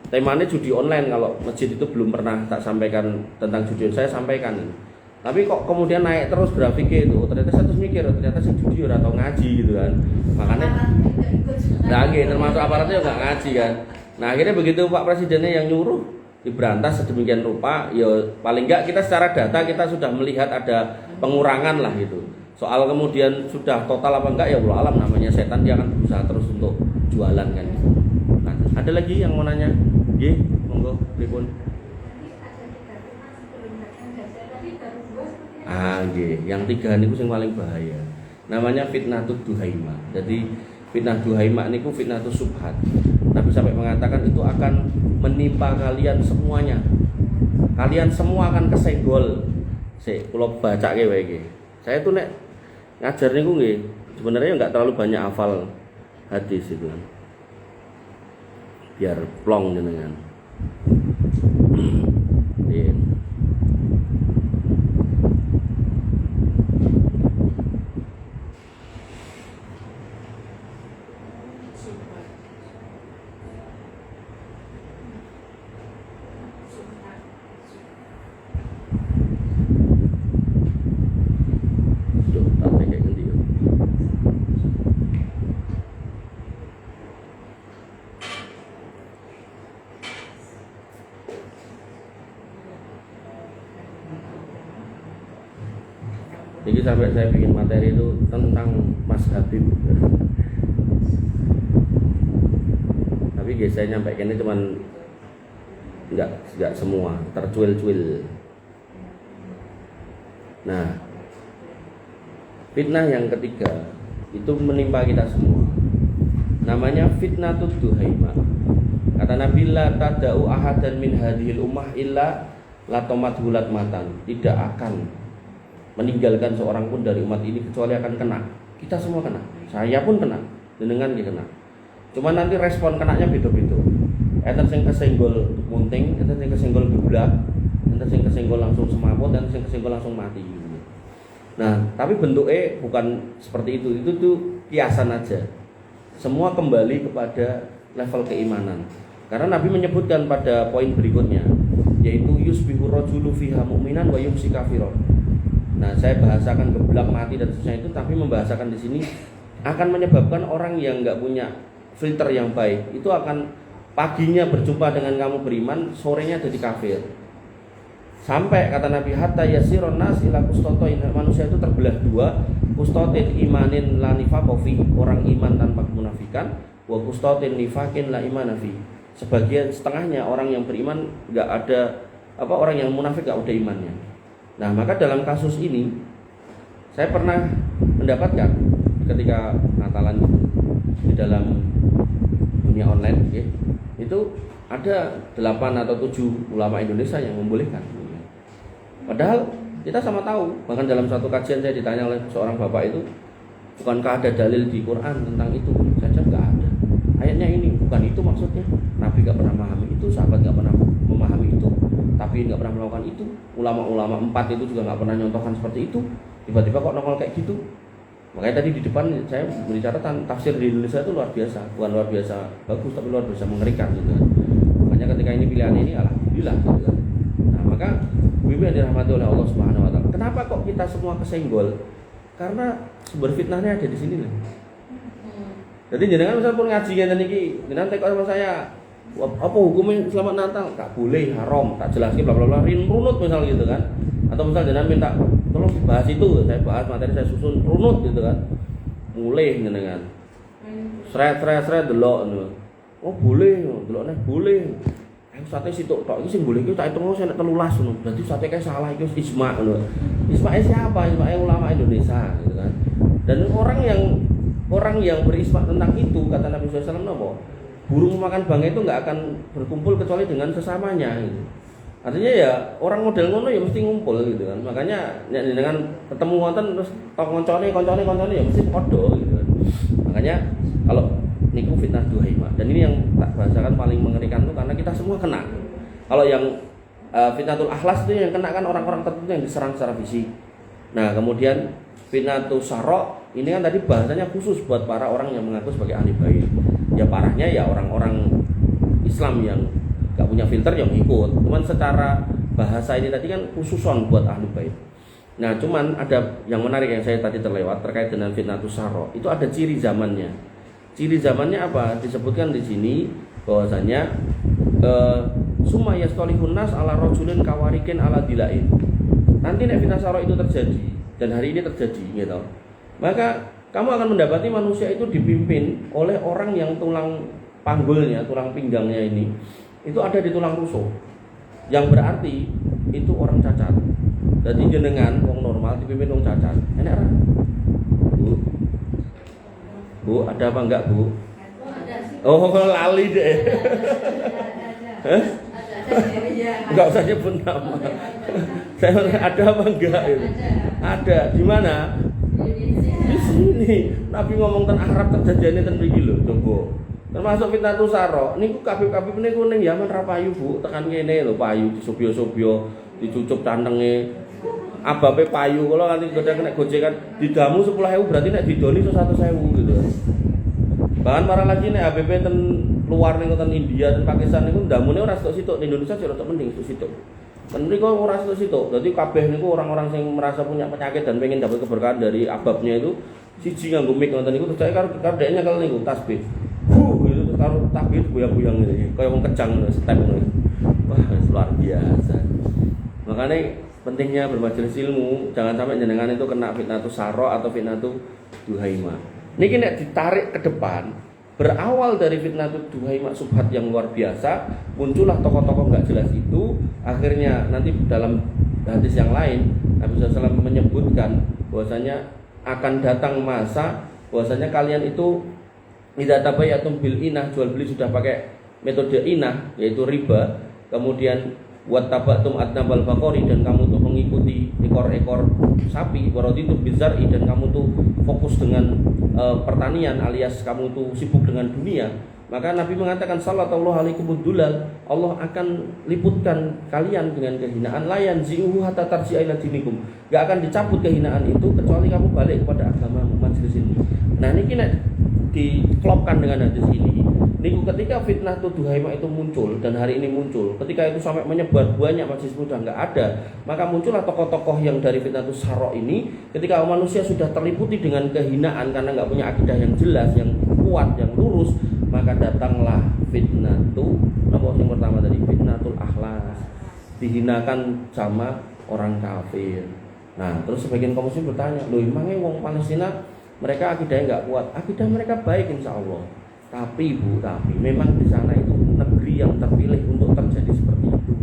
temanya judi online. Kalau masjid itu belum pernah tak sampaikan tentang judi, saya sampaikan. Tapi kok kemudian naik terus grafiknya itu, ternyata saya terus mikir, ternyata si judi udah tau ngaji gitu kan. Makanya lagi termasuk aparatnya nggak ngaji kan. Nah akhirnya begitu Pak Presidennya yang nyuruh diberantas sedemikian rupa, ya paling nggak kita secara data kita sudah melihat ada pengurangan lah gitu. Soal kemudian sudah total apa enggak ya Allah alam, namanya setan, dia akan berusaha terus untuk jualan kan. Nah, ada lagi yang mau nanya? Nggih, monggo pripun. Nggih, yang 3 niku sing paling bahaya. Namanya fitnatud duhaima. Jadi fitnah duhaima niku fitnatus subhat. Nabi sampai mengatakan itu akan menimpa kalian semuanya. Kalian semua akan kesenggol. Sik, kula bacake wae iki. Saya tuh nek ngajar niku nggih sebenarnya enggak terlalu banyak hafal hadis itu. Biar plong jenengan. Iya. sampai saya bikin materi itu tentang Mas Habib. Tapi guys, saya nyampaikan ini cuman enggak semua, tercuil-cuil. Nah, fitnah yang ketiga itu menimpa kita semua. Namanya fitnatud duhaima. Kata Nabi, la tada'u ahadan min hadhil ummah illa latomat hulat matan. Tidak akan meninggalkan seorang pun dari umat ini kecuali akan kena. Kita semua kena. Saya pun kena. Jenengan dia kena. Cuma nanti respon kenanya beda-beda. Enten sing kesenggol munting, enten sing kesenggol geblak, enten sing kesenggol langsung semaput, enten sing kesenggol langsung mati. Nah, tapi bentuknya bukan seperti itu. Itu tuh kiasan aja. Semua kembali kepada level keimanan. Karena Nabi menyebutkan pada poin berikutnya, yaitu yusbihu rajulu fiha mu'minan wa yumsi kafiron. Nah, saya bahasakan geblak mati dan seterusnya itu, tapi membahasakan di sini akan menyebabkan orang yang nggak punya filter yang baik itu akan paginya berjumpa dengan kamu beriman, sorenya jadi kafir. Sampai kata Nabi, hatta yasiron nas ila kustotoin, manusia itu terbelah dua, kustotin imanin la nifakofi, orang iman tanpa kemunafikan, wa kustotin nifakin la imanafi. Sebagian setengahnya orang yang beriman nggak ada orang yang munafik nggak ada imannya. Nah, maka dalam kasus ini saya pernah mendapatkan ketika Natalan di dalam dunia online, ya, itu ada 8 atau 7 ulama Indonesia yang membolehkan. Padahal kita sama tahu, bahkan dalam satu kajian saya ditanya oleh seorang bapak itu, bukankah ada dalil di Quran tentang itu? Saya jawab nggak ada. Ayatnya ini, bukan itu maksudnya. Nabi nggak pernah memahami itu, sahabat nggak pernah memahami itu, tapi nggak pernah melakukan itu. Ulama-ulama 4 itu juga nggak pernah nyontohkan seperti itu. Tiba-tiba kok nongol kayak gitu. Makanya tadi di depan saya beri catatan, tafsir di Indonesia itu luar biasa, bukan luar biasa bagus, tapi luar biasa mengerikan gitu. Makanya ketika ini pilihan ini, alhamdulillah gitu kan. Nah, maka Bibi yang dirahmati oleh Allah Subhanahu wa taala. Kenapa kok kita semua kesenggol? Karena sumber fitnahnya ada di sini loh. Jadi jenengan misal pun ngaji ngene iki, jenengan tekok sama saya, apa hukumnya selamat Natal? Gak boleh, haram, tak jelasin bla bla bla, runut misal gitu kan. Atau misal jenengan minta tolong bahas itu, saya bahas materi saya susun runut gitu kan. Mulai jenengan. Sret delok ngono. Oh boleh, delokne boleh. Sate sitok tok iki sing boleh iki tak hitungno saya nek 13 ngono. Berarti sate kae salah iki ijma ngono. Ijma siapa? Ijma ulama Indonesia gitu kan. Dan orang yang berisma tentang itu, kata Nabi SAW, burung makan bangkai itu nggak akan berkumpul kecuali dengan sesamanya gitu. Artinya ya orang model ngono ya mesti ngumpul gitu kan. Makanya dengan ketemu wonten terus tok koncone ya mesti padha gitu kan. Makanya kalau niku fitnah duhaimah, dan ini yang tak bahasakan paling mengerikan tuh karena kita semua kena. Kalau yang fitnatul akhlas itu yang kena kan orang-orang tertentu yang diserang secara fisik. Nah, kemudian fitnatul syara ini kan tadi bahasanya khusus buat para orang yang mengaku sebagai ahli bait. Ya parahnya ya orang-orang Islam yang gak punya filter yang ikut. Cuman secara bahasa ini tadi kan khususon buat ahli bait. Nah, cuman ada yang menarik yang saya tadi terlewat terkait dengan fitnatul syara. Itu ada ciri zamannya. Ciri zamannya apa? Disebutkan di sini bahwasanya summa yastolihun nas ala rajulin kawarikin ala dilain. Nanti nek fitnah syara itu terjadi dan hari ini terjadi gitu. Maka kamu akan mendapati manusia itu dipimpin oleh orang yang tulang panggulnya, tulang pinggangnya ini itu ada di tulang rusuk. Yang berarti itu orang cacat. Jadi jenengan wong normal dipimpin wong cacat. Enak ra? Bu, ada apa enggak, Bu? Oh, lali deh. Enggak usah nyebut nama. Saya ada apa enggak itu? Ada. Di mana? Di sini. Nabi ngomong tentang Arab terjadiane ten mriki lho, coba. Termasuk fitnatul syara. Niku kabeh-kabeh niku ning Yaman ra payu, Bu. Tekan kene lho payu disobyo-sobyo, dicucuk cantenge. Abape payu kalau nanti kena gojekan didamu 10.000 berarti nek didoni 100.000 gitu. Bahkan para lagi nek ABP ten luar ning ten India dan Pakistan niku damune ora sitok-sitok, di Indonesia sih rada mending sitok. Men mriku ora sitok. Dadi kabeh niku orang-orang sing merasa punya penyakit dan pengen dapat keberkahan dari ababnya itu siji nganggo mic ngoten niku terus karo dekne kalau niku tasbih. Itu karo tasbih buyang-buyang ngene. Kaya wong kejang step ngono. Wah, luar biasa. Makanya pentingnya bermajelis ilmu, jangan sampai jenengan itu kena fitnatus saro atau fitnatus duhaimah. Niki nek ditarik ke depan, berawal dari fitnatus duhaimah subhat yang luar biasa, muncullah tokoh-tokoh nggak jelas itu. Akhirnya nanti dalam hadis yang lain Nabi SAW menyebutkan bahwasanya akan datang masa bahwasanya kalian itu idza tabayatum bil inah, jual beli sudah pakai metode inah yaitu riba, kemudian wattabatum adnabal baqari, dan kamu tuh mengikuti ekor-ekor sapi, waraditu bizar'i, dan kamu tuh fokus dengan pertanian alias kamu tuh sibuk dengan dunia, maka Nabi mengatakan sallallahu alaikumud dulal, Allah akan liputkan kalian dengan kehinaan, la yanzi'uhu hatta tarji'a ila dinikum, enggak akan dicabut kehinaan itu kecuali kamu balik kepada agamamu, majelis ini. Nah ini kena diklopkan dengan hadis ini. Niku ketika fitnah duhaimah itu muncul, dan hari ini muncul, ketika itu sampai menyebar banyak majelis sudah nggak ada, maka muncullah tokoh-tokoh yang dari fitnah saro ini. Ketika manusia sudah terliputi dengan kehinaan karena nggak punya akidah yang jelas, yang kuat, yang lurus, maka datanglah fitnah nomor yang pertama tadi, fitnatul akhlas, dihinakan sama orang kafir. Nah terus sebagian kaum muslim bertanya, loh emangnya wong Palestina mereka akidahnya nggak kuat? Akidah mereka baik insya Allah. Tapi memang di sana itu negeri yang terpilih untuk terjadi seperti itu.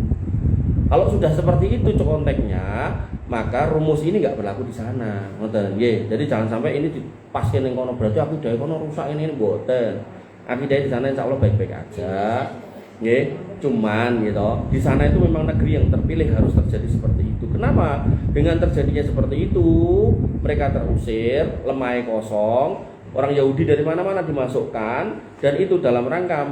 Kalau sudah seperti itu konteksnya, maka rumus ini nggak berlaku di sana. Jadi jangan sampai ini dipaskan yang kono berarti akidah kono rusak ini boten. Akidah di sana insya Allah baik-baik aja. Cuman gitu, di sana itu memang negeri yang terpilih harus terjadi seperti itu. Kenapa? Dengan terjadinya seperti itu, mereka terusir, lemah kosong. Orang Yahudi dari mana-mana dimasukkan, dan itu dalam rangka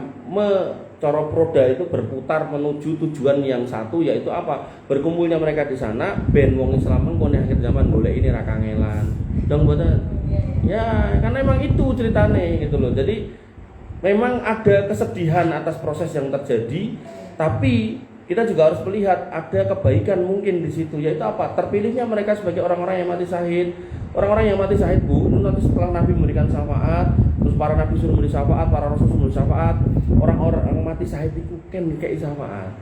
coro roda itu berputar menuju tujuan yang satu, yaitu apa? Berkumpulnya mereka di sana ben wong Islam mengkone akhir zaman boleh ini rakangelan. Dong boten. Ya, karena memang itu ceritanya gitu loh. Jadi memang ada kesedihan atas proses yang terjadi, tapi kita juga harus melihat ada kebaikan mungkin di situ, yaitu apa? Terpilihnya mereka sebagai orang-orang yang mati syahid. Orang-orang yang mati syahid, Bu, nanti setelah Nabi memberikan syafaat, terus para Nabi suruh memberi syafaat, para Rasul suruh memberi syafaat, orang-orang yang mati syahid itu kan kayak syafaat.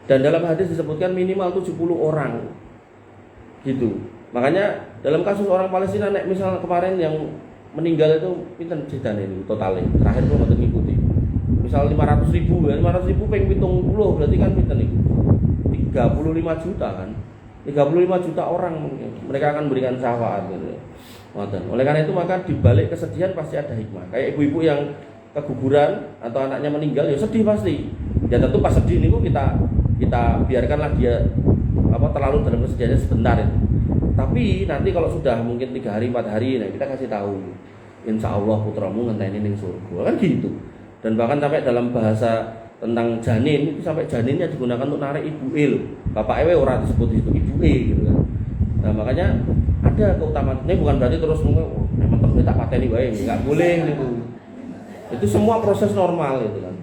Dan dalam hadis disebutkan minimal 70 orang, gitu. Makanya dalam kasus orang Palestina, misalnya kemarin yang meninggal itu, pinten ceritanya ini totalnya, terakhir belum ada ngikuti. Misal 500 ribu pengen 70 berarti kan pinten itu 35 juta kan. 35 juta orang mungkin mereka akan berikan syafaat gitu. Oleh karena itu maka dibalik kesedihan pasti ada hikmah. Kayak ibu-ibu yang keguguran atau anaknya meninggal ya sedih pasti. Ya tentu pas sedih ini kita biarkanlah dia terlalu dalam kesedihannya sebentar itu. Tapi nanti kalau sudah mungkin 3 hari 4 hari, nah kita kasih tahu, insya Allah putramu ngenteni ning surga kan gitu. Dan bahkan sampai dalam bahasa tentang janin itu sampai janinnya digunakan untuk narik ibu loh. Bapak ewe orang disebut itu ibu gitu kan. Nah makanya ada keutamaan. Ini bukan berarti terus memang terus tak pateni wae, nggak boleh gitu. Itu semua proses normal gitu kan.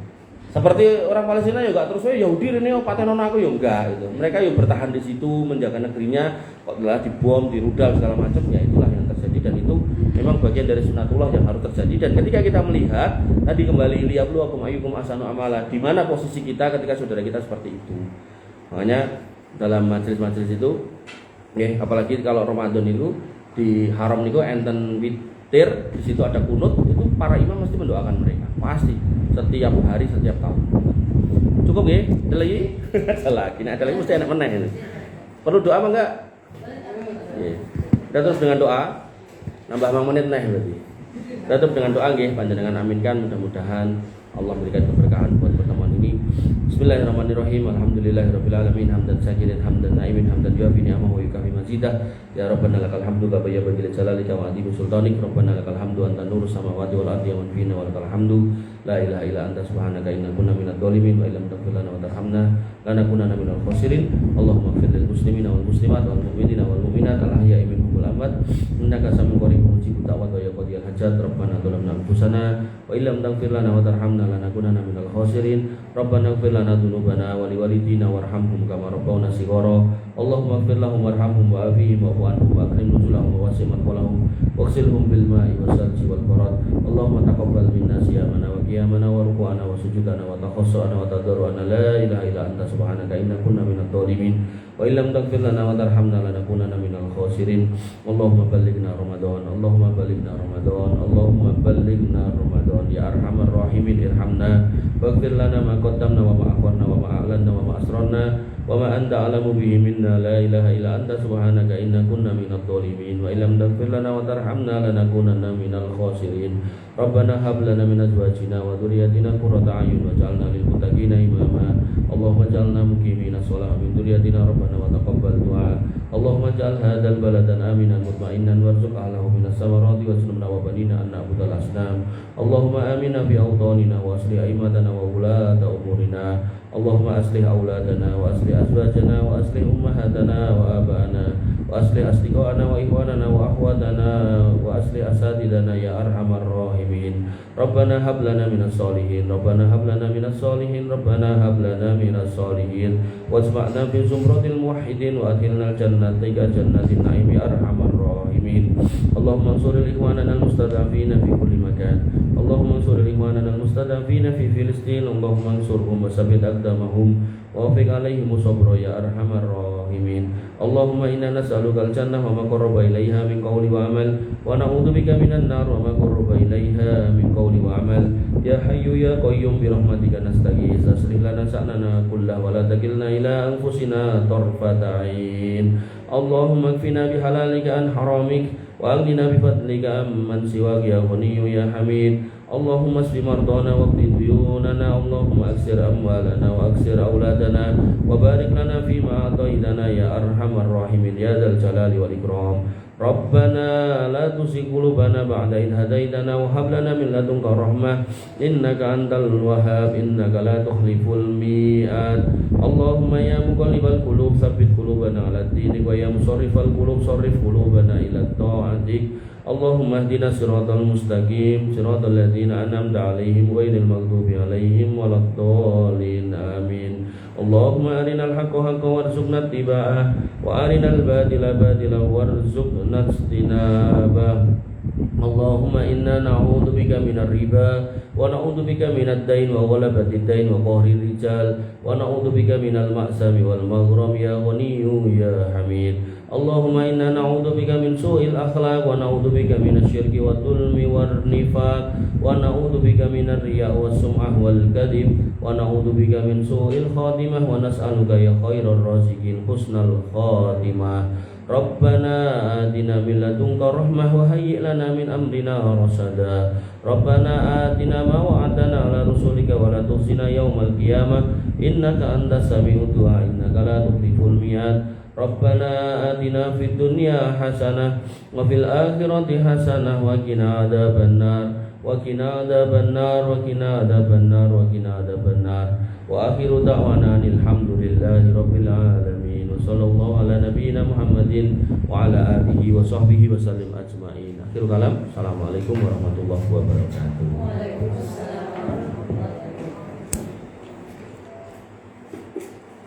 Seperti orang Palestina juga terus Yahudi ini patenon aku ya enggak gitu. Mereka yang bertahan di situ menjaga negerinya, kok telah dibom, dirudal segala macam, ya itulah yang terjadi, dan itu memang bagian dari sunatullah yang harus terjadi. Dan ketika kita melihat tadi kembali liyabluwakum ayyukum ahsanu amala, di mana posisi kita ketika saudara kita seperti itu. Makanya dalam majelis-majelis itu apalagi kalau Ramadan itu di haram niku enten witir, di situ ada kunut, itu para imam mesti mendoakan mereka. Pasti setiap hari, setiap tahun. Cukup ya? Ada lagi? Ada lagi. Nah, ada lagi mesti enak meneh ini. Perlu doa apa enggak? Iya. Dan terus dengan doa nambah 5 menit neh berarti. Tutup dengan doa nggih, panjenengan aminkan, mudah-mudahan Allah memberikan keberkahan buat pertemuan ini. Bismillahirrahmanirrahim. Alhamdulillahirabbil alamin, hamdan syakirin, hamdan na'imin, hamdan yuafi ni'amahu wa yukafi mazidah. Ya Rabbana lakal hamdu kama yanbaghi li jalalika wa 'azimi sultanik. Rabbana lakal hamdu anta nurus samawati wal ardi wa man fihinna wa lakal hamdu. La ilaha illa anta subhanaka inna kunna minadh dhalimin wa illam taghfir lana wa tarhamna lanakunanna minal khasirin. Allahumma ighfir lil muslimina wal muslimat wal mu'minina wal mu'minat al ahya'i minhum wal amwat. Innaka sami'un qaribun mujibud da'wat wa ya qadiyal hajat. Rabbana zalamna anfusana wa illam taghfir lana wa tarhamna lanakunanna minal khasirin. Rabbana ighfir lana dzunubana wa liwalidina warhamhum kama rabbawna shighara. Allahumma ighfir lahum warhamhum wa afihim wa anhum wa akrim nuzulahum wa wasi' madkhalahum waghsilhum bil ma'i was salji wal barad. Allahumma taqabbal minna siyamana wa qiyamana wa ruku'ana wa sujudana wa takhassana wa tadarruana la ilaha illa anta subhanaka inna kunna minadh dhalimin wa illam taghfir lana wa tarhamna lanakunanna minal khasirin. Allahumma ballighna Ramadan, Allahumma ballighna Ramadan, Allahumma ballighna Ramadan ya arhamar rahimin irhamna waghfir lana ma qaddamna wa ma akharna wa ma a'lanna wa ma asrarna wa ma anta a'lamu bihi minna la ilaha illa anta subhanaka inna kunna minadh dhalimin wa illam taghfir lana wa tarhamna lanakunanna minal khasirin. Rabbana hab lana min azwajina wa dhurriyyatina qurrata a'yun waj'alna lil muttaqina imama. Allahumma ij'alna muqimina shalah min dhurriyyatina rabbana wa taqabbal du'a. Allahumma ij'al hadzal baladan aminan mutma'innan warzuq ahlahu minas samarati wajnubna wa banina an na'budal asnam. Allahumma amina fi awtanina wa aslih a'immatana wa ulata umurina. Allahumma aslih auladana wa aslih azwajana wa aslih ummahatana wa abana wa aslih asdiqana wa ikhwanana wa akhwatana wa aslih asatidana ya arhamar rahimin. Rabbana hab lana minas solihin, Rabbana hab lana minas solihin, Rabbana hab lana minas solihin wajma'na fi zumratil muwahhidin wa adkhilna jannata jannatin na'im ya arhamar rahimin. Allahumma ansuril ikhwanana al-mustad'afina fi kulli makan. Allahumma ansuril ikhwanana al-mustad'afina fi Filistin. Allahumma ansurhum wa sabbit aqdamahum wa wafiq alaihim sabra ya arhamar rahimin. Allahumma inna nas'aluka al-jannah wa ma qarraba ilaiha min qawli wa amal wa na'udzubika minan nar wa ma qarraba ilaiha min qawli wa amal. Ya hayyu ya qayyum bi rahmatika nastaghits aslih lana sha'nana kullahu wa la takilna ila anfusina tarfata 'ain. Allahumma kfina bihalalika an haramik wa aghnina bifadlika amman siwaka ya ghaniyyu ya hamid. Allahumma asbi mardana wa qdi duyunana. Allahumma aksir amwalana wa aksir auladana wa barik lana fima ataitana ya arhamar rahimin ya dzal jalali wal ikram. Rabbana la tuzigh qulubana ba'da idh hadaitana wa hab lana min ladunka rahmah innaka antal wahhab innaka la tukhliful mi'ad. Allahumma ya muqallibal qulub tsabbit qulubana 'ala dinik wa ya musarrifal qulub sarrif qulubana ila ta'atik. Allahumma ihdina siratal mustaqim siratal ladzina an'amta 'alaihim ghairil maghdubi 'alaihim waladdallin amin. Allahumma arinal haqqa haqqan warzuqna ittiba'ah wa arinal batila batilan warzuqna ijtinabah. Allahumma inna na'udzubika minar riba wa na'udzubika minad dain wa ghalabatid dain wa qahrir rijal wa na'udzubika minal ma'sami wal maghram ya ghaniyyu ya hamid. Allahumma inna na'udzubika min su'il akhlaq wa na'udzubika minasyirki wad dhulmi wan nifaq wa na'udzubika minar riya' was sum'ah wal kadhib wa na'udzubika min su'il khatimah wa nas'aluka ya khairar raziqin husnal khatimah. Rabbana atina min ladunka rahmah wa hayyi' lana min amrina rasada. Rabbana atina ma wa'adtana 'ala rusulika wa la tukhzina yaumal qiyamah innaka antas sami'ud du'a innaka la tukhliful mi'ad. Rabbana atina fid dunya hasanah wa fil akhirati hasanah wa qina adzabannar wa qina adzabannar wa qina adzabannar wa qina adzabannar. Wa akhiru da'wana alhamdulillahi rabbil alamin. Sallallahu ala nabiyyina Muhammadin wa ala alihi wa sahbihi wa sallim ajma'in. Akhirul kalam. Assalamualaikum warahmatullahi wabarakatuh. Waalaikumsalam.